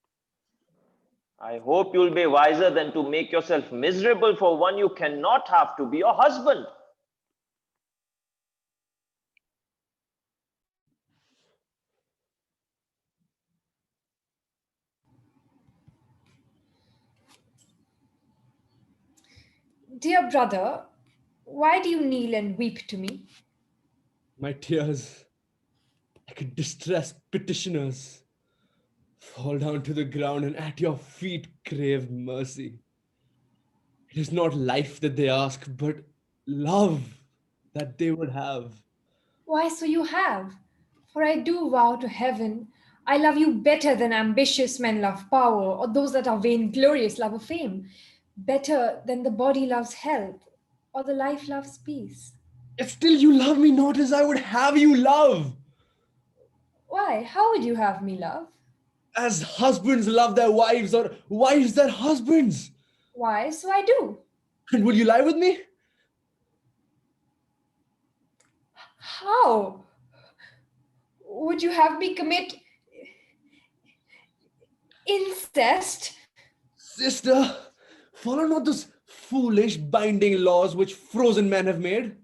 I hope you'll be wiser than to make yourself miserable for one you cannot have to be your husband. Dear brother, why do you kneel and weep to me? My tears, like distressed petitioners, fall down to the ground and at your feet crave mercy. It is not life that they ask, but love that they would have. Why, so you have. For I do vow to heaven, I love you better than ambitious men love power, or those that are vainglorious love of fame. Better than the body loves health, or the life loves peace. Yet still you love me not as I would have you love. Why, how would you have me love? As husbands love their wives, or wives their husbands. Why, so I do. And will you lie with me? How? Would you have me commit incest? Sister, follow not those foolish binding laws which frozen men have made,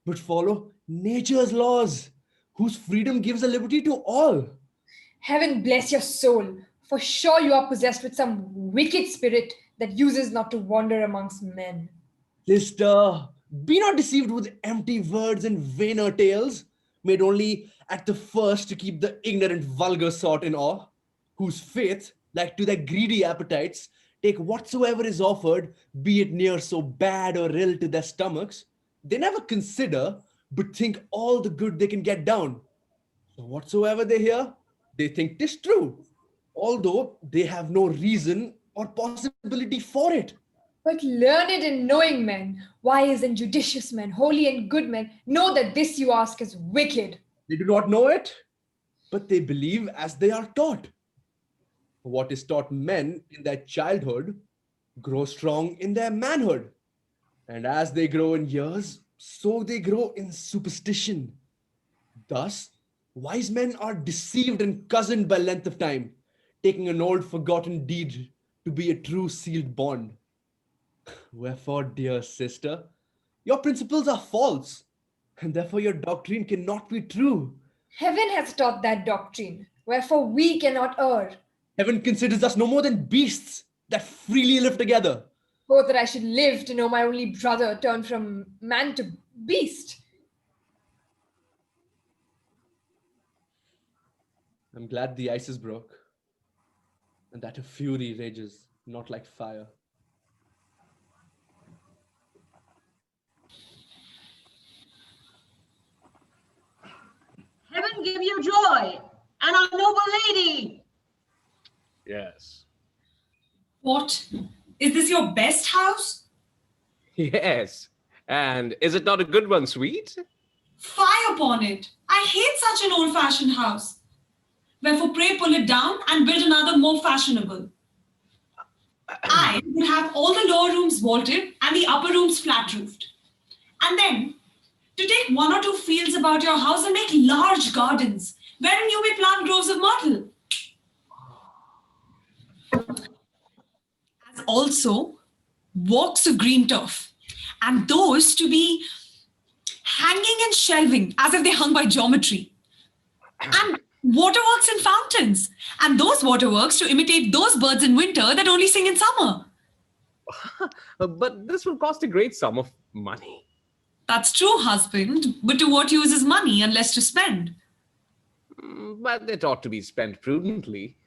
but follow nature's laws, whose freedom gives a liberty to all. Heaven bless your soul, for sure you are possessed with some wicked spirit that uses not to wander amongst men. Sister, be not deceived with empty words and vainer tales, made only at the first to keep the ignorant vulgar sort in awe, whose faith, like to their greedy appetites, take whatsoever is offered, be it near so bad or ill to their stomachs. They never consider, but think all the good they can get down. So whatsoever they hear, they think 'tis true, although they have no reason or possibility for it. But learned and knowing men, wise and judicious men, holy and good men, know that this you ask is wicked. They do not know it, but they believe as they are taught. What is taught men in their childhood grows strong in their manhood. And as they grow in years, so they grow in superstition. Thus, wise men are deceived and cozened by length of time, taking an old forgotten deed to be a true sealed bond. Wherefore, dear sister, your principles are false, and therefore your doctrine cannot be true. Heaven has taught that doctrine, wherefore we cannot err. Heaven considers us no more than beasts that freely live together. Oh, that I should live to know my only brother turned from man to beast. I'm glad the ice is broke, and that a fury rages, not like fire. Heaven give you joy, and our noble lady. Yes. What? Is this your best house? Yes. And is it not a good one, sweet? Fie upon it. I hate such an old-fashioned house. Wherefore pray pull it down and build another more fashionable. I would have all the lower rooms vaulted and the upper rooms flat-roofed. And then to take 1 or 2 fields about your house and make large gardens, wherein you may plant groves of myrtle. As also walks of green turf, and those to be hanging and shelving as if they hung by geometry. And waterworks and fountains, and those waterworks to imitate those birds in winter that only sing in summer. But this will cost a great sum of money. That's true, husband, but to what use is money unless to spend? But it ought to be spent prudently.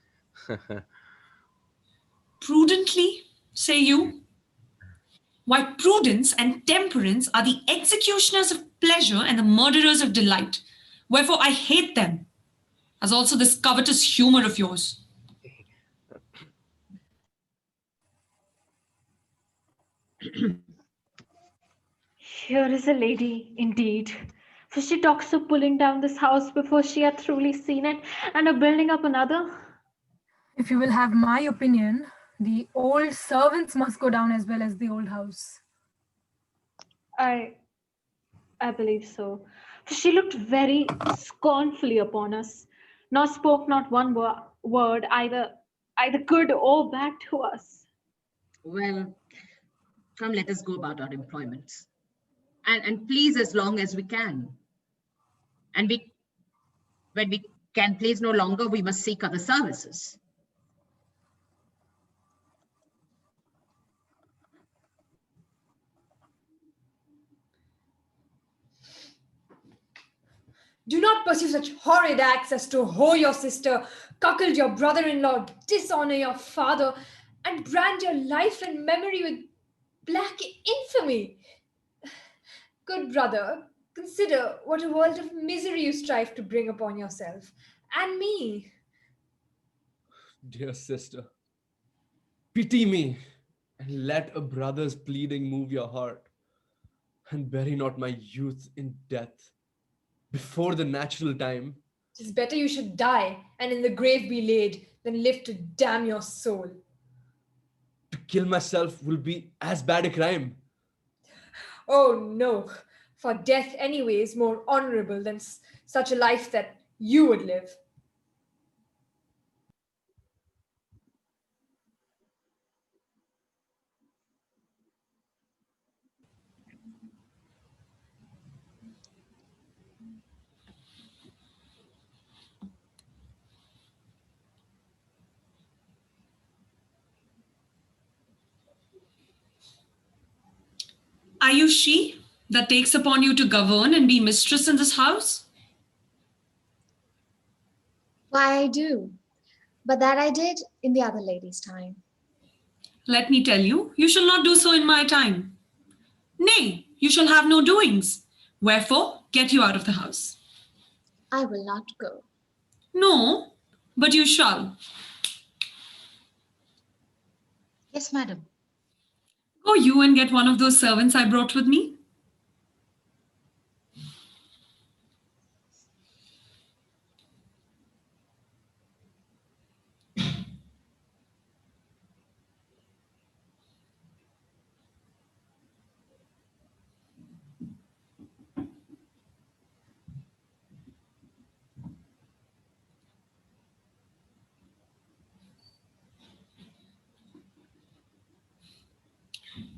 Prudently, say you? Why, prudence and temperance are the executioners of pleasure and the murderers of delight. Wherefore I hate them, as also this covetous humor of yours. Here is a lady, indeed. For she talks of pulling down this house before she hath truly seen it, and of building up another. If you will have my opinion, the old servants must go down as well as the old house. I believe so. For she looked very scornfully upon us, nor spoke not one word either either good or bad to us. Well, come, let us go about our employments. And please, as long as we can. And when we can please no longer, we must seek other services. Do not pursue such horrid acts as to whore your sister, cuckold your brother-in-law, dishonor your father, and brand your life and memory with black infamy. Good brother, consider what a world of misery you strive to bring upon yourself and me. Dear sister, pity me and let a brother's pleading move your heart, and bury not my youth in death before the natural time. 'Tis better you should die and in the grave be laid than live to damn your soul. To kill myself will be as bad a crime. Oh no, for death anyway is more honorable than such a life that you would live. Are you she that takes upon you to govern and be mistress in this house? Why, I do. But that I did in the other lady's time. Let me tell you, you shall not do so in my time. Nay, you shall have no doings. Wherefore, get you out of the house. I will not go. No, but you shall. Yes, madam. Go you and get one of those servants I brought with me.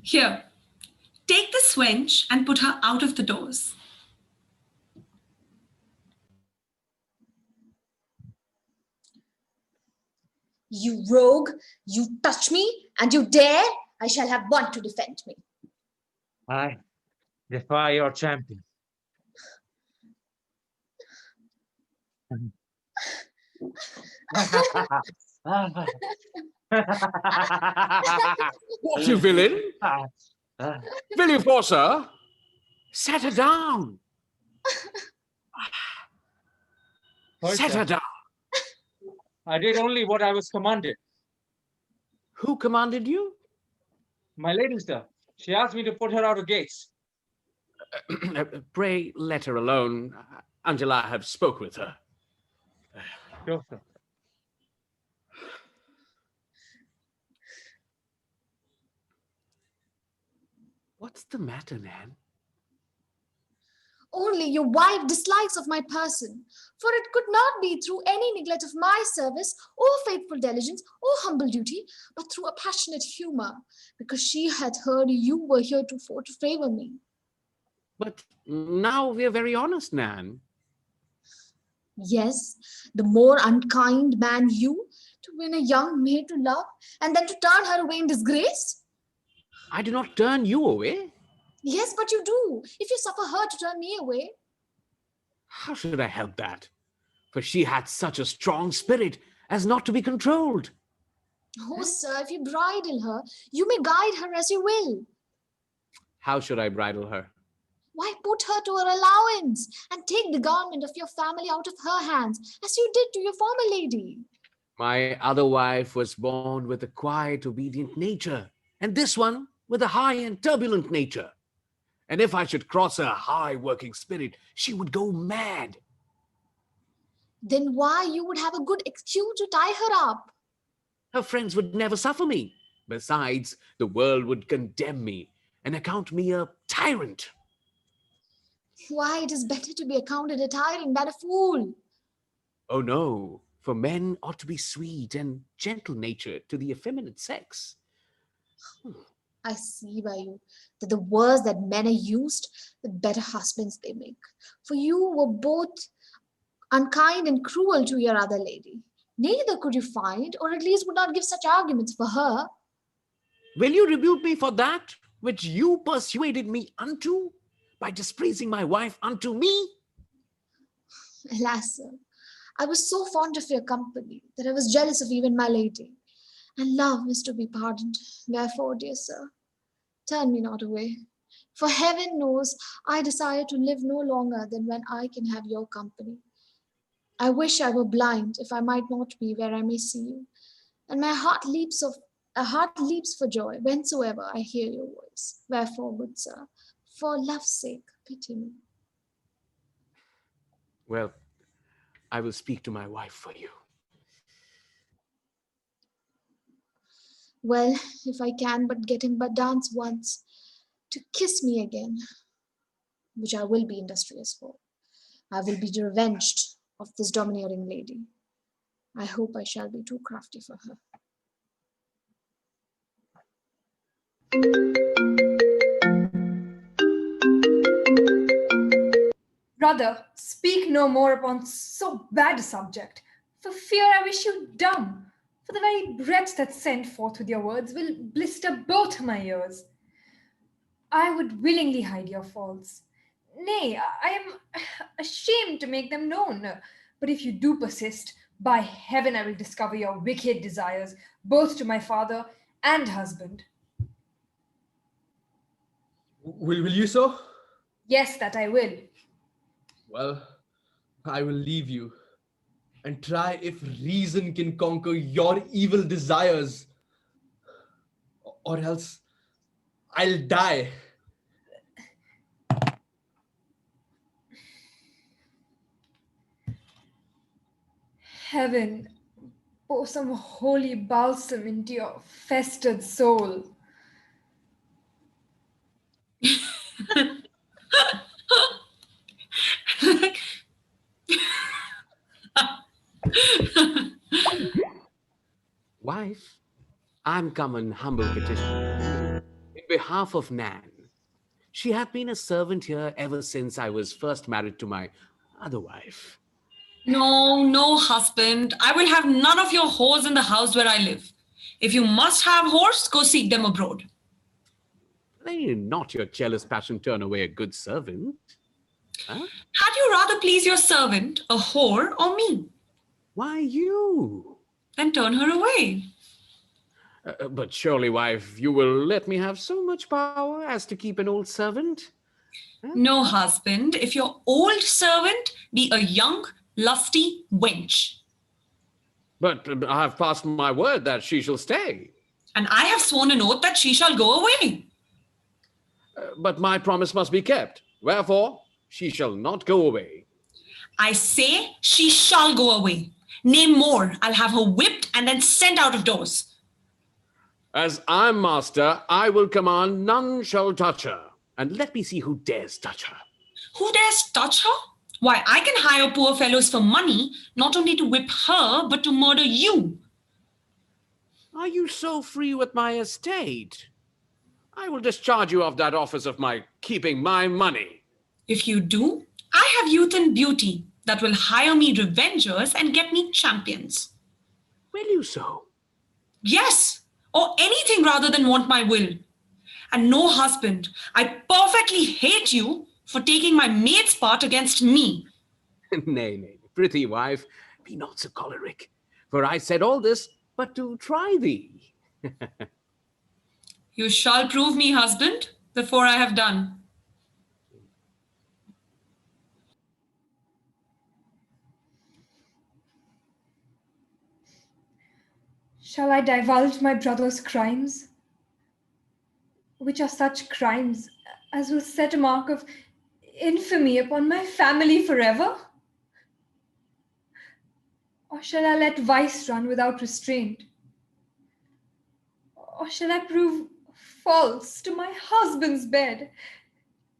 Here, take this wench and put her out of the doors. You rogue, you touch me and you dare, I shall have one to defend me. I defy your champion. What, you villain? Will you force her? Set her down. Set her down. I did only what I was commanded. Who commanded you? My lady, sir. She asked me to put her out of gates. Pray let her alone until I have spoke with her. Sure, sir. What's the matter, Nan? Only your wife dislikes of my person, for it could not be through any neglect of my service, or faithful diligence, or humble duty, but through a passionate humor, because she had heard you were heretofore to favor me. But now we are very honest, Nan. Yes, the more unkind man you, to win a young maid to love, and then to turn her away in disgrace? I do not turn you away. Yes, but you do, if you suffer her to turn me away. How should I help that? For she had such a strong spirit as not to be controlled. Oh, sir, if you bridle her, you may guide her as you will. How should I bridle her? Why, put her to her allowance and take the government of your family out of her hands, as you did to your former lady. My other wife was born with a quiet, obedient nature, and this one with a high and turbulent nature. And if I should cross her high working spirit, she would go mad. Then why you would have a good excuse to tie her up? Her friends would never suffer me. Besides, the world would condemn me and account me a tyrant. Why, it is better to be accounted a tyrant than a fool. Oh no, For men ought to be sweet and gentle-natured to the effeminate sex. I see by you that the worse that men are used, the better husbands they make. For you were both unkind and cruel to your other lady. Neither could you find, or at least would not give such arguments for her. Will you rebuke me for that which you persuaded me unto, by dispraising my wife unto me? Alas, sir, I was so fond of your company that I was jealous of even my lady. And love is to be pardoned. Wherefore, dear sir, turn me not away. For heaven knows I desire to live no longer than when I can have your company. I wish I were blind, if I might not be where I may see you. And my heart leaps for joy whensoever I hear your voice. Wherefore, good sir, for love's sake, pity me. Well, I will speak to my wife for you. Well, if I can but get him but dance once, to kiss me again, which I will be industrious for. I will be revenged of this domineering lady. I hope I shall be too crafty for her. Brother, speak no more upon so bad a subject. For fear I wish you dumb. For the very breath that sent forth with your words will blister both my ears. I would willingly hide your faults. Nay, I am ashamed to make them known. But if you do persist, by heaven I will discover your wicked desires, both to my father and husband. Will you so? Yes, that I will. Well, I will leave you and try if reason can conquer your evil desires. Or else I'll die. Heaven, pour some holy balsam into your festered soul. Wife, I'm come on humble petition in behalf of Nan. She hath been a servant here ever since I was first married to my other wife. No, husband. I will have none of your whores in the house where I live. If you must have whores, go seek them abroad. May not your jealous passion turn away a good servant? Huh? Had you rather please your servant, a whore, or me? Why you? Then turn her away. But surely, wife, you will let me have so much power as to keep an old servant? Huh? No, husband, if your old servant be a young, lusty wench. But I have passed my word that she shall stay. And I have sworn an oath that she shall go away. But my promise must be kept. Wherefore, she shall not go away. I say she shall go away. Nay more, I'll have her whipped and then sent out of doors. As I'm master, I will command none shall touch her. And let me see who dares touch her. Who dares touch her? Why, I can hire poor fellows for money, not only to whip her, but to murder you. Are you so free with my estate? I will discharge you of that office of my keeping my money. If you do, I have youth and beauty that will hire me revengers and get me champions. Will you so? Yes, or anything rather than want my will. And no, husband, I perfectly hate you for taking my maid's part against me. Nay, pretty wife, be not so choleric. For I said all this but to try thee. You shall prove me, husband, before I have done. Shall I divulge my brother's crimes? Which are such crimes as will set a mark of infamy upon my family forever? Or shall I let vice run without restraint? Or shall I prove false to my husband's bed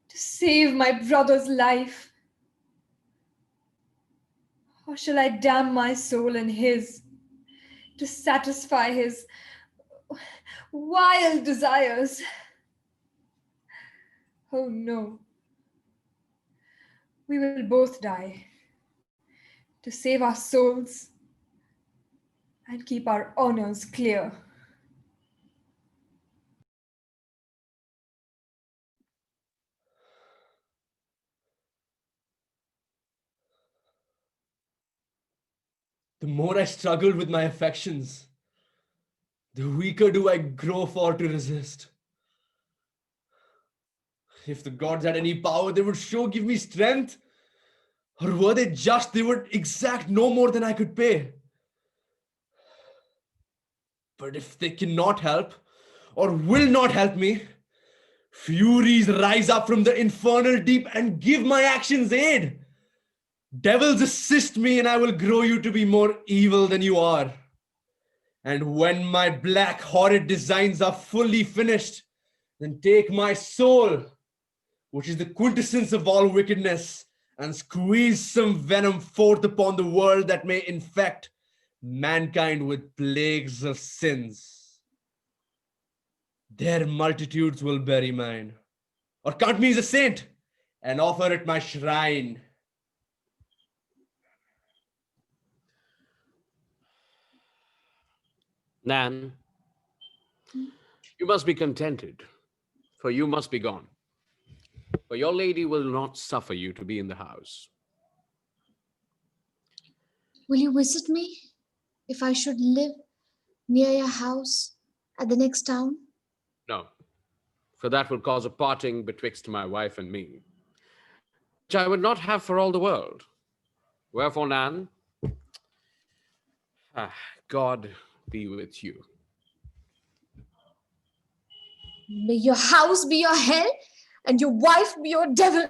to save my brother's life? Or shall I damn my soul in his to satisfy his wild desires? Oh no. We will both die to save our souls and keep our honors clear. The more I struggle with my affections, the weaker do I grow for to resist. If the gods had any power, they would give me strength. Or were they just, they would exact no more than I could pay. But if they cannot help, or will not help me, furies rise up from the infernal deep and give my actions aid. Devils assist me, and I will grow you to be more evil than you are. And when my black, horrid designs are fully finished, then take my soul, which is the quintessence of all wickedness, and squeeze some venom forth upon the world that may infect mankind with plagues of sins. Their multitudes will bury mine, or count me as a saint, and offer at my shrine. Nan, you must be contented, for you must be gone. For your lady will not suffer you to be in the house. Will you visit me if I should live near your house at the next town? No, for that will cause a parting betwixt my wife and me, which I would not have for all the world. Wherefore, Nan, God be with you. May your house be your hell and your wife be your devil.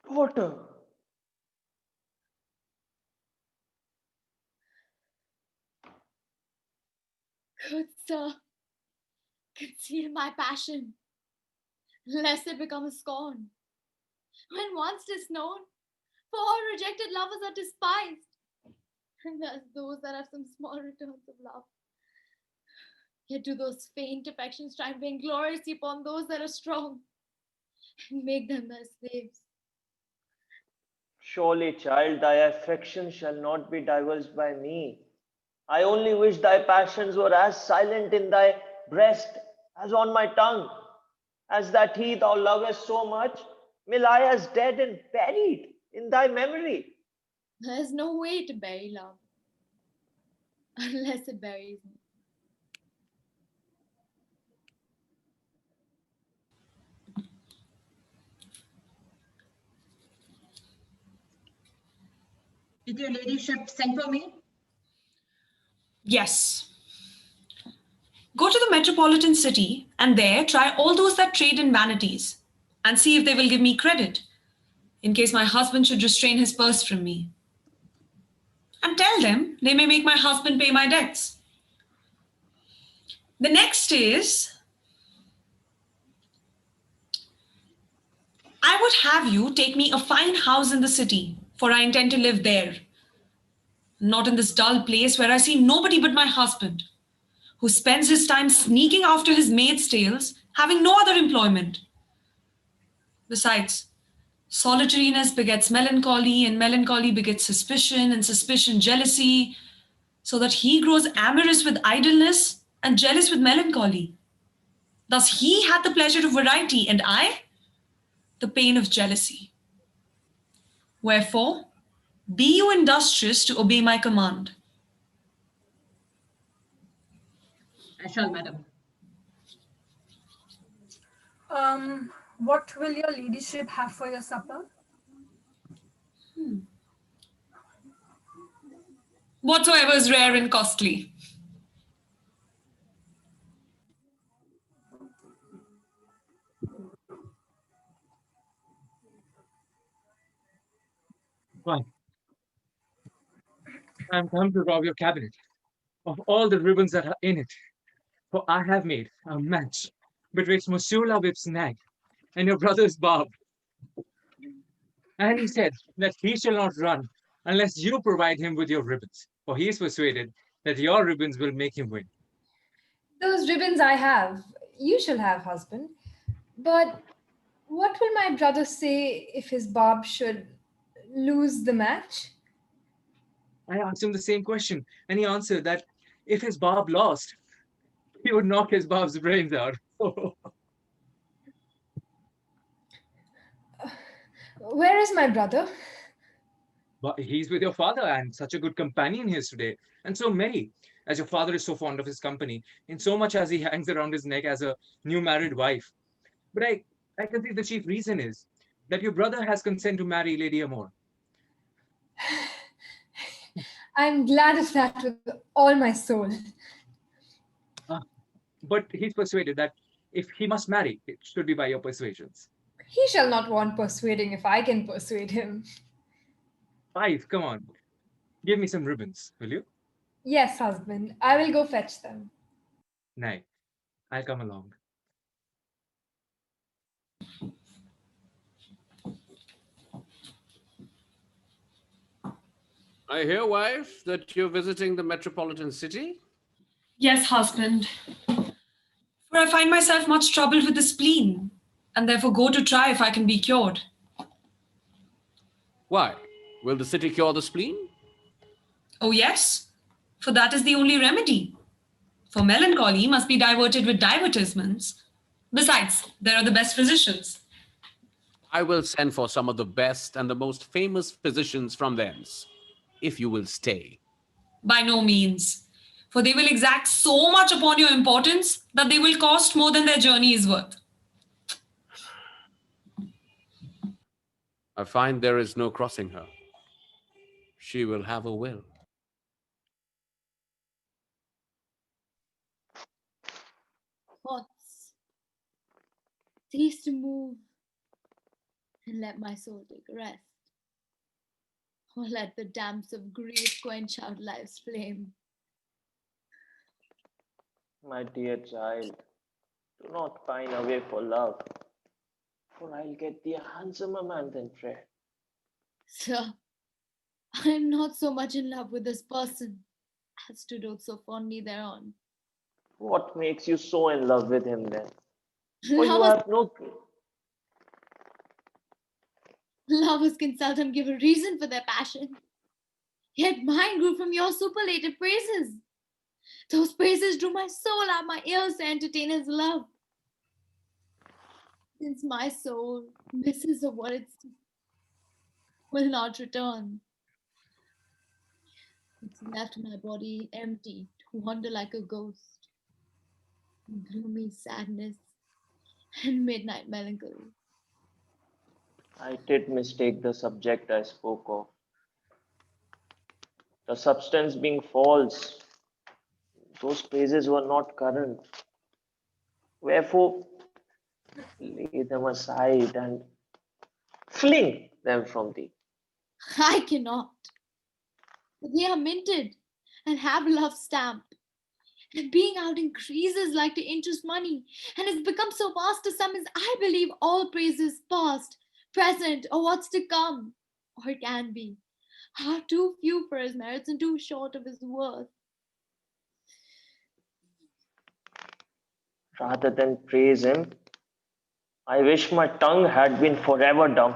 Daughter. Good sir, conceal my passion, lest it become a scorn. When once 'tis known, for all rejected lovers are despised, and there's those that have some small returns of love. Yet do those faint affections try and vaingloriously upon those that are strong, and make them their slaves. Surely, child, thy affection shall not be divulged by me. I only wish thy passions were as silent in thy breast as on my tongue, as that he thou lovest so much may lie as dead and buried in thy memory. There's no way to bury love, unless it buries me. Did your ladyship send for me? Yes. Go to the metropolitan city and there try all those that trade in vanities and see if they will give me credit in case my husband should restrain his purse from me. And tell them they may make my husband pay my debts. The next is, I would have you take me a fine house in the city, for I intend to live there, not in this dull place where I see nobody but my husband, who spends his time sneaking after his maid's tails, having no other employment. Besides, solitariness begets melancholy, and melancholy begets suspicion, and suspicion jealousy, so that he grows amorous with idleness and jealous with melancholy. Thus he had the pleasure of variety, and I the pain of jealousy. Wherefore, be you industrious to obey my command. I shall, madam. What will your ladyship have for your supper? Whatsoever is rare and costly. Why? I am come to rob your cabinet of all the ribbons that are in it. For I have made a match betwixt Monsieur La Whip's nag and your brother's barb. And he said that he shall not run unless you provide him with your ribbons, for he is persuaded that your ribbons will make him win. Those ribbons I have, you shall have, husband. But what will my brother say if his barb should lose the match? I asked him the same question, and he answered that if his barb lost, he would knock his barb's brains out. Where is my brother? But he's with your father, and such a good companion he is today, and so merry, as your father is so fond of his company, in so much as he hangs around his neck as a new married wife. But I can see the chief reason is that your brother has consent to marry Lady Amor. I'm glad of that with all my soul. But he's persuaded that if he must marry, it should be by your persuasions. He shall not want persuading if I can persuade him. 5, come on. Give me some ribbons, will you? Yes, husband, I will go fetch them. Nay, I'll come along. I hear, wife, that you're visiting the metropolitan city? Yes, husband. For I find myself much troubled with the spleen, and therefore go to try if I can be cured. Why? Will the city cure the spleen? Oh, yes, for that is the only remedy. For melancholy must be diverted with divertisements. Besides, there are the best physicians. I will send for some of the best and the most famous physicians from thence, if you will stay. By no means, for they will exact so much upon your importance that they will cost more than their journey is worth. I find there is no crossing her. She will have a will. Thoughts, cease to move and let my soul take rest. Or let the damps of grief quench out life's flame. My dear child, do not pine away for love, for I'll get thee a handsomer man than Frere. Sir, I am not so much in love with this person as to dote so fondly thereon. What makes you so in love with him then? For you Lovers, have no... lovers can seldom give a reason for their passion. Yet mine grew from your superlative praises. Those praises drew my soul out my ears to entertain his love. Since my soul misses of what it will not return, it's left my body empty to wander like a ghost in gloomy sadness and midnight melancholy. I did mistake the subject I spoke of. The substance being false, those praises were not current. Wherefore, lay them aside and fling them from thee. I cannot. They are minted and have love stamp. And being out increases like the interest money, and has become so vast to some as I believe all praises past, present, or what's to come, or can be, are too few for his merits and too short of his worth. Rather than praise him, I wish my tongue had been forever dumb.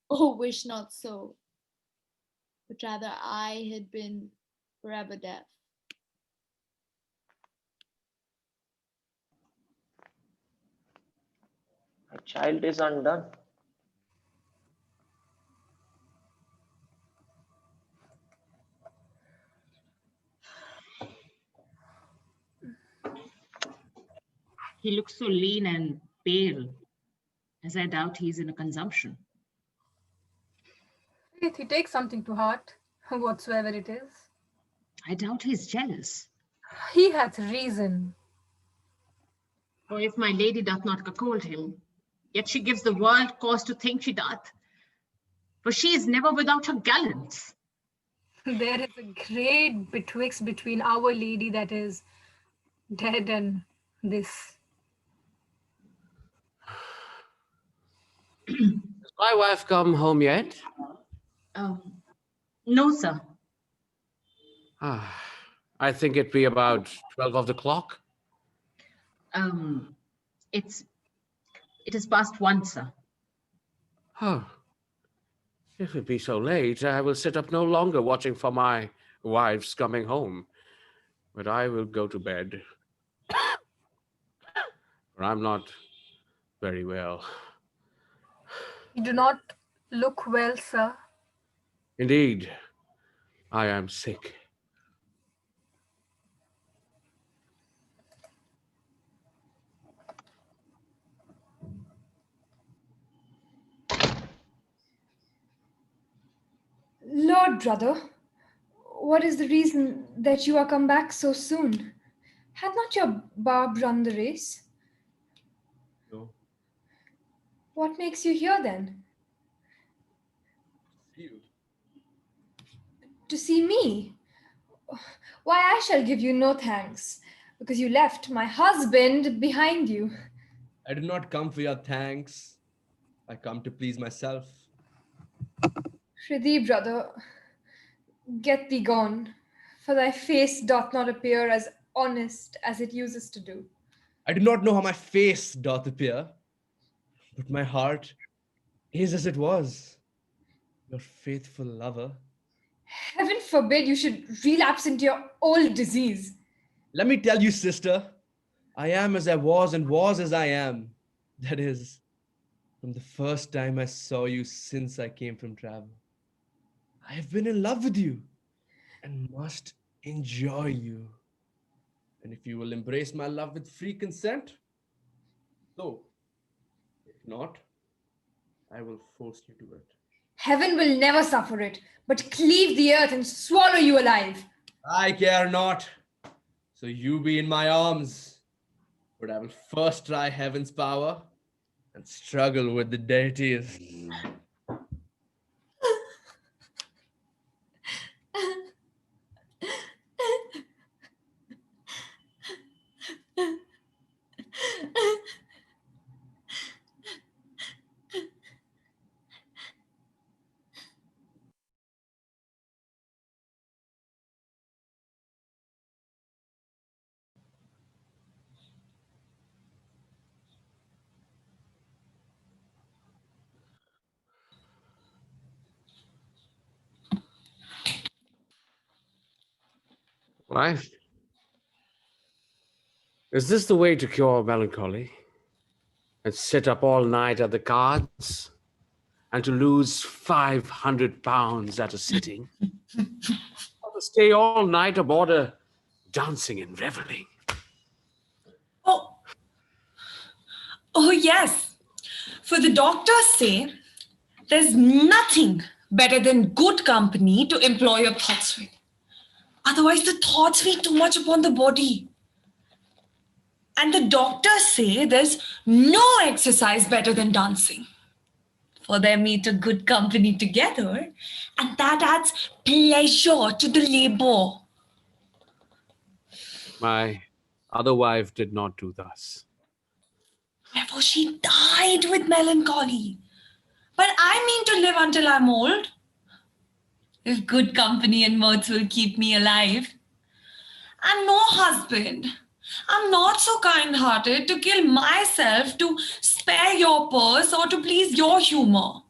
Oh, wish not so, but rather I had been forever deaf. My child is undone. He looks so lean and pale, as I doubt he's in a consumption. If he takes something to heart, whatsoever it is. I doubt he's jealous. He hath reason. For if my lady doth not cuckold him, yet she gives the world cause to think she doth. for she is never without her gallants. There is a great betwixt between Our Lady that is dead and this. Has my wife come home yet? No, sir. I think it be about 12 of the clock. It is past 1, sir. Oh, if it be so late, I will sit up no longer watching for my wife's coming home. But I will go to bed, for I'm not very well. You do not look well, sir. Indeed, I am sick. Lord, brother, what is the reason that you are come back so soon? Had not your barb run the race? No. What makes you here then? You. To see me? Why, I shall give you no thanks, because you left my husband behind you. I did not come for your thanks. I come to please myself. Prithee, brother, get thee gone, for thy face doth not appear as honest as it uses to do. I do not know how my face doth appear, but my heart is as it was, your faithful lover. Heaven forbid you should relapse into your old disease. Let me tell you, sister, I am as I was and was as I am. That is, from the first time I saw you since I came from travel. I have been in love with you and must enjoy you. And if you will embrace my love with free consent, so, if not, I will force you to it. Heaven will never suffer it, but cleave the earth and swallow you alive. I care not. So you be in my arms. But I will first try heaven's power and struggle with the deities. Wife, is this the way to cure melancholy? And sit up all night at the cards? And to lose 500 pounds at a sitting? Or to stay all night aboard a dancing and reveling? Oh, yes. For the doctors say there's nothing better than good company to employ your thoughts with. Otherwise, the thoughts weigh too much upon the body. And the doctors say there's no exercise better than dancing. For they meet a good company together, and that adds pleasure to the labor. My other wife did not do thus. Wherefore she died with melancholy. But I mean to live until I'm old, if good company and mirth will keep me alive. I'm no husband. I'm not so kind-hearted to kill myself to spare your purse or to please your humor.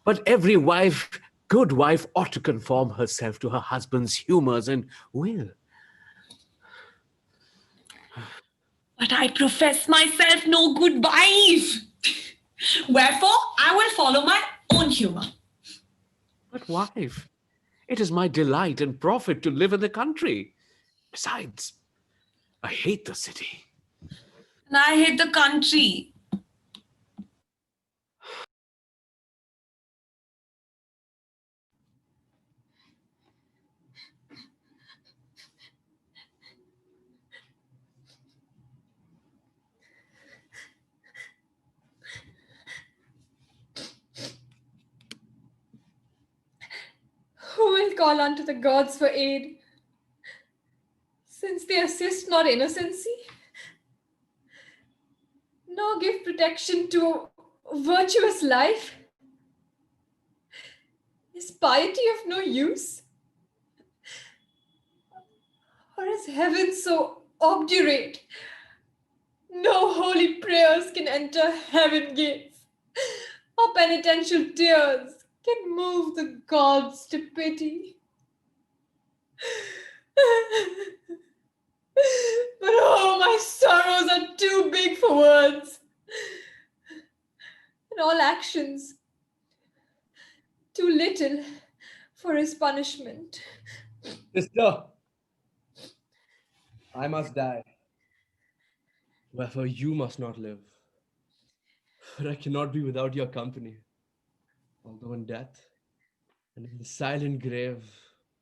But every wife, good wife, ought to conform herself to her husband's humors and will. But I profess myself no good wife. Wherefore, I will follow my own humor. But wife, it is my delight and profit to live in the country. Besides, I hate the city. And I hate the country. will call unto the gods for aid, since they assist not innocency, nor give protection to a virtuous life. Is piety of no use? Or is heaven so obdurate? No holy prayers can enter heaven gates, or penitential tears can move the gods to pity. But oh, my sorrows are too big for words, and all actions too little for his punishment. Sister, I must die. Wherefore you must not live. For I cannot be without your company. Although in death, and in the silent grave,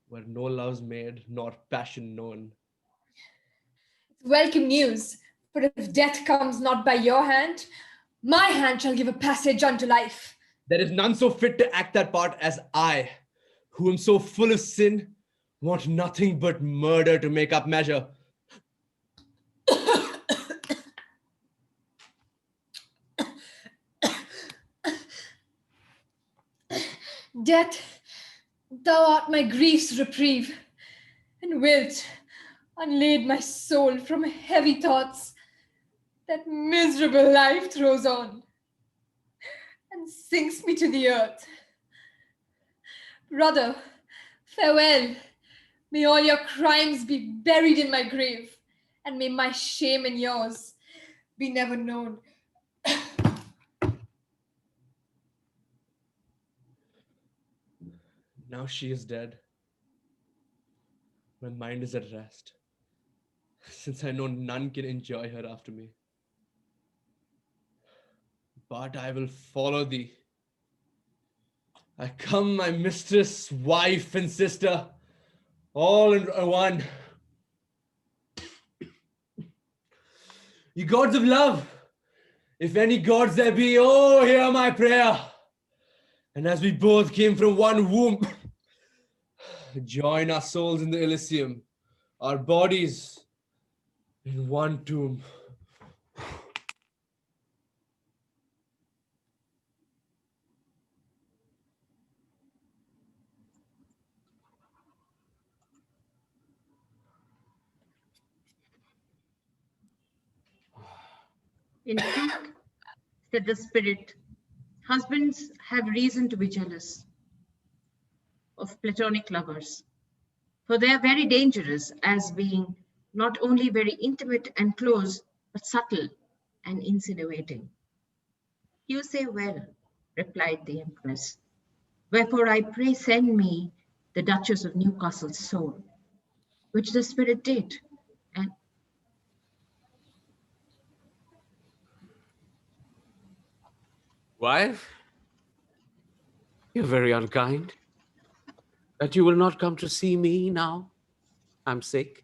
where no love's made, nor passion known. Welcome news, for if death comes not by your hand, my hand shall give a passage unto life. There is none so fit to act that part as I, who am so full of sin, want nothing but murder to make up measure. Death, thou art my grief's reprieve, and wilt unlade my soul from heavy thoughts that miserable life throws on, and sinks me to the earth. Brother, farewell. May all your crimes be buried in my grave, and may my shame and yours be never known. Now she is dead. My mind is at rest, since I know none can enjoy her after me. But I will follow thee. I come, my mistress, wife, and sister, all in one. Ye gods of love, if any gods there be, oh, hear my prayer. And as we both came from one womb, join our souls in the Elysium, our bodies in one tomb. In truth, said the spirit, husbands have reason to be jealous of platonic lovers, for they are very dangerous as being not only very intimate and close, but subtle and insinuating. You say well, replied the empress. Wherefore I pray send me the Duchess of Newcastle's soul, which the spirit did, and Wife, you're very unkind. That you will not come to see me now. I'm sick,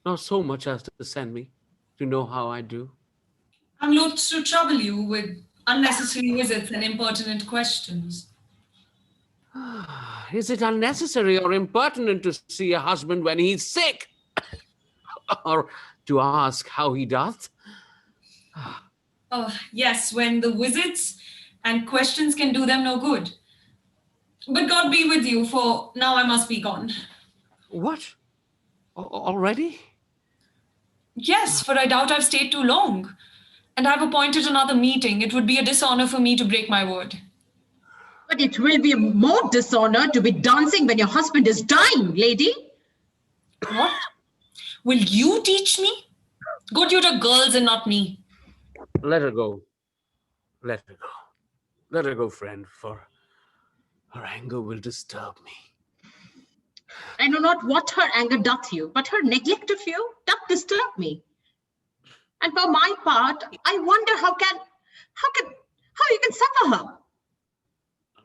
not so much as to send me to know how I do. I'm loath to trouble you with unnecessary visits and impertinent questions. Is it unnecessary or impertinent to see a husband when he's sick? Or to ask how he doth? Oh, yes, when the visits and questions can do them no good. But God be with you, for now I must be gone. What? Already? Yes, for I doubt I've stayed too long. And I've appointed another meeting. It would be a dishonor for me to break my word. but it will be a more dishonor to be dancing when your husband is dying, lady. What? Will you teach me? Go tutor girls and not me. Let her go. Let her go. Let her go, friend, for her anger will disturb me. I know not what her anger doth you, but her neglect of you doth disturb me. And for my part, I wonder how you can suffer her.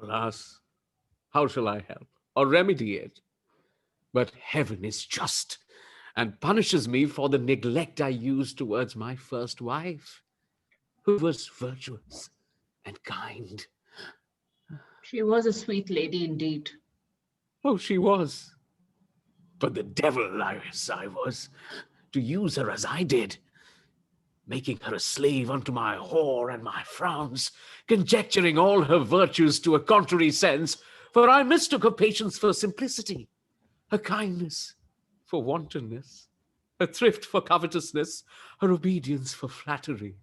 Alas, how shall I help or remedy it? But heaven is just and punishes me for the neglect I used towards my first wife, who was virtuous and kind. She was a sweet lady indeed. Oh, she was. But the devil I was, to use her as I did, making her a slave unto my whore and my frowns, conjecturing all her virtues to a contrary sense, for I mistook her patience for simplicity, her kindness for wantonness, her thrift for covetousness, her obedience for flattery,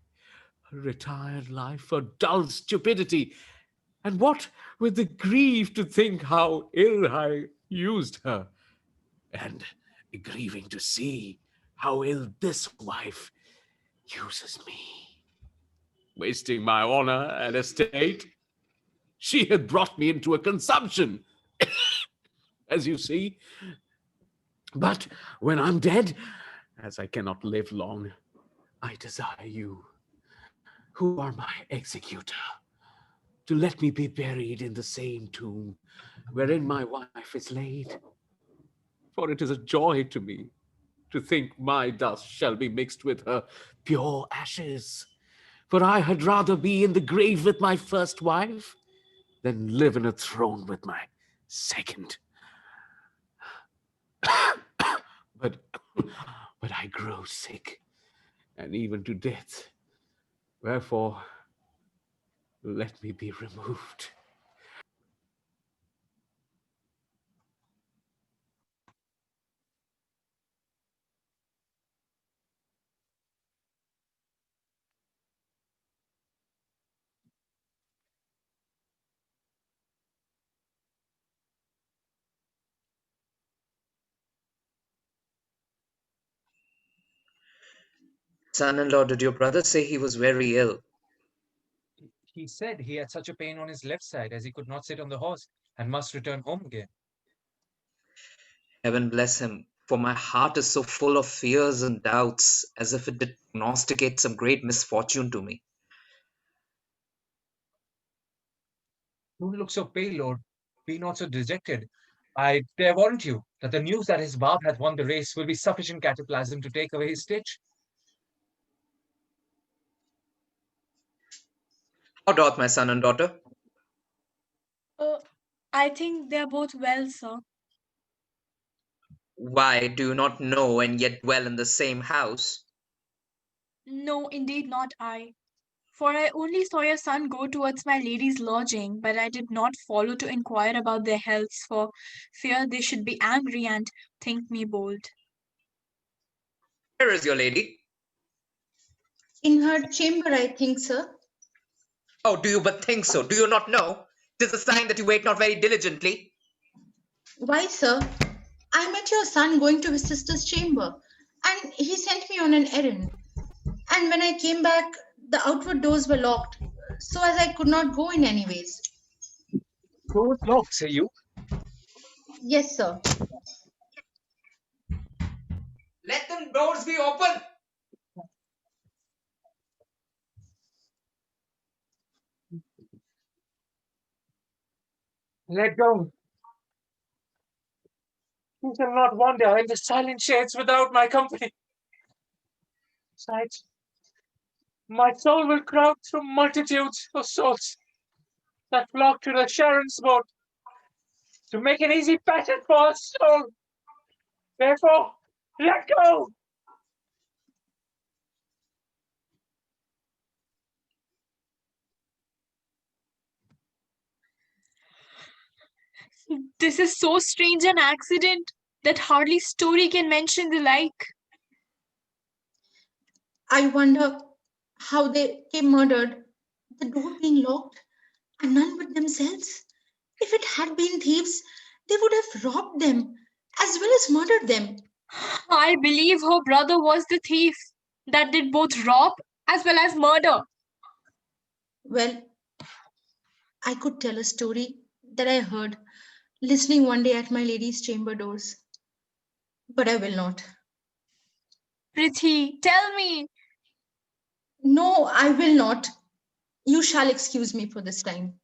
her retired life for dull stupidity, and what with the grief to think how ill I used her, and grieving to see how ill this wife uses me, wasting my honor and estate. She had brought me into a consumption, as you see. But when I'm dead, as I cannot live long, I desire you, who are my executor, to let me be buried in the same tomb wherein my wife is laid. For it is a joy to me to think my dust shall be mixed with her pure ashes. For I had rather be in the grave with my first wife than live in a throne with my second. But I grow sick, and even to death. Wherefore, let me be removed. Son-in-law, did your brother say he was very ill? He said he had such a pain on his left side as he could not sit on the horse and must return home again. Heaven bless him, for my heart is so full of fears and doubts, as if it did prognosticate some great misfortune to me. Don't look so pale, Lord. Be not so dejected. I dare warrant you that the news that his barb hath won the race will be sufficient cataplasm to take away his stitch. How doth my son and daughter? I think they are both well, sir. Why, do you not know and yet dwell in the same house? No, indeed not I. For I only saw your son go towards my lady's lodging, but I did not follow to inquire about their healths, for fear they should be angry and think me bold. Where is your lady? In her chamber, I think, sir. Oh, do you but think so? Do you not know? 'Tis a sign that you wait not very diligently. Why, sir? I met your son going to his sister's chamber, and he sent me on an errand. And when I came back, the outward doors were locked, so as I could not go in any ways. Doors locked, say you? Yes, sir. Let them doors be open. Let go. You shall not wander in the silent shades without my company. Besides, my soul will crowd through multitudes of souls that flock to the Sharon's boat to make an easy passage for a soul. Therefore, let go. This is so strange an accident that hardly story can mention the like. I wonder how they came murdered, the door being locked, and none but themselves. If it had been thieves, they would have robbed them as well as murdered them. I believe her brother was the thief that did both rob as well as murder. Well, I could tell a story that I heard listening one day at my lady's chamber doors, but I will not. Prithee, tell me. No, I will not. You shall excuse me for this time.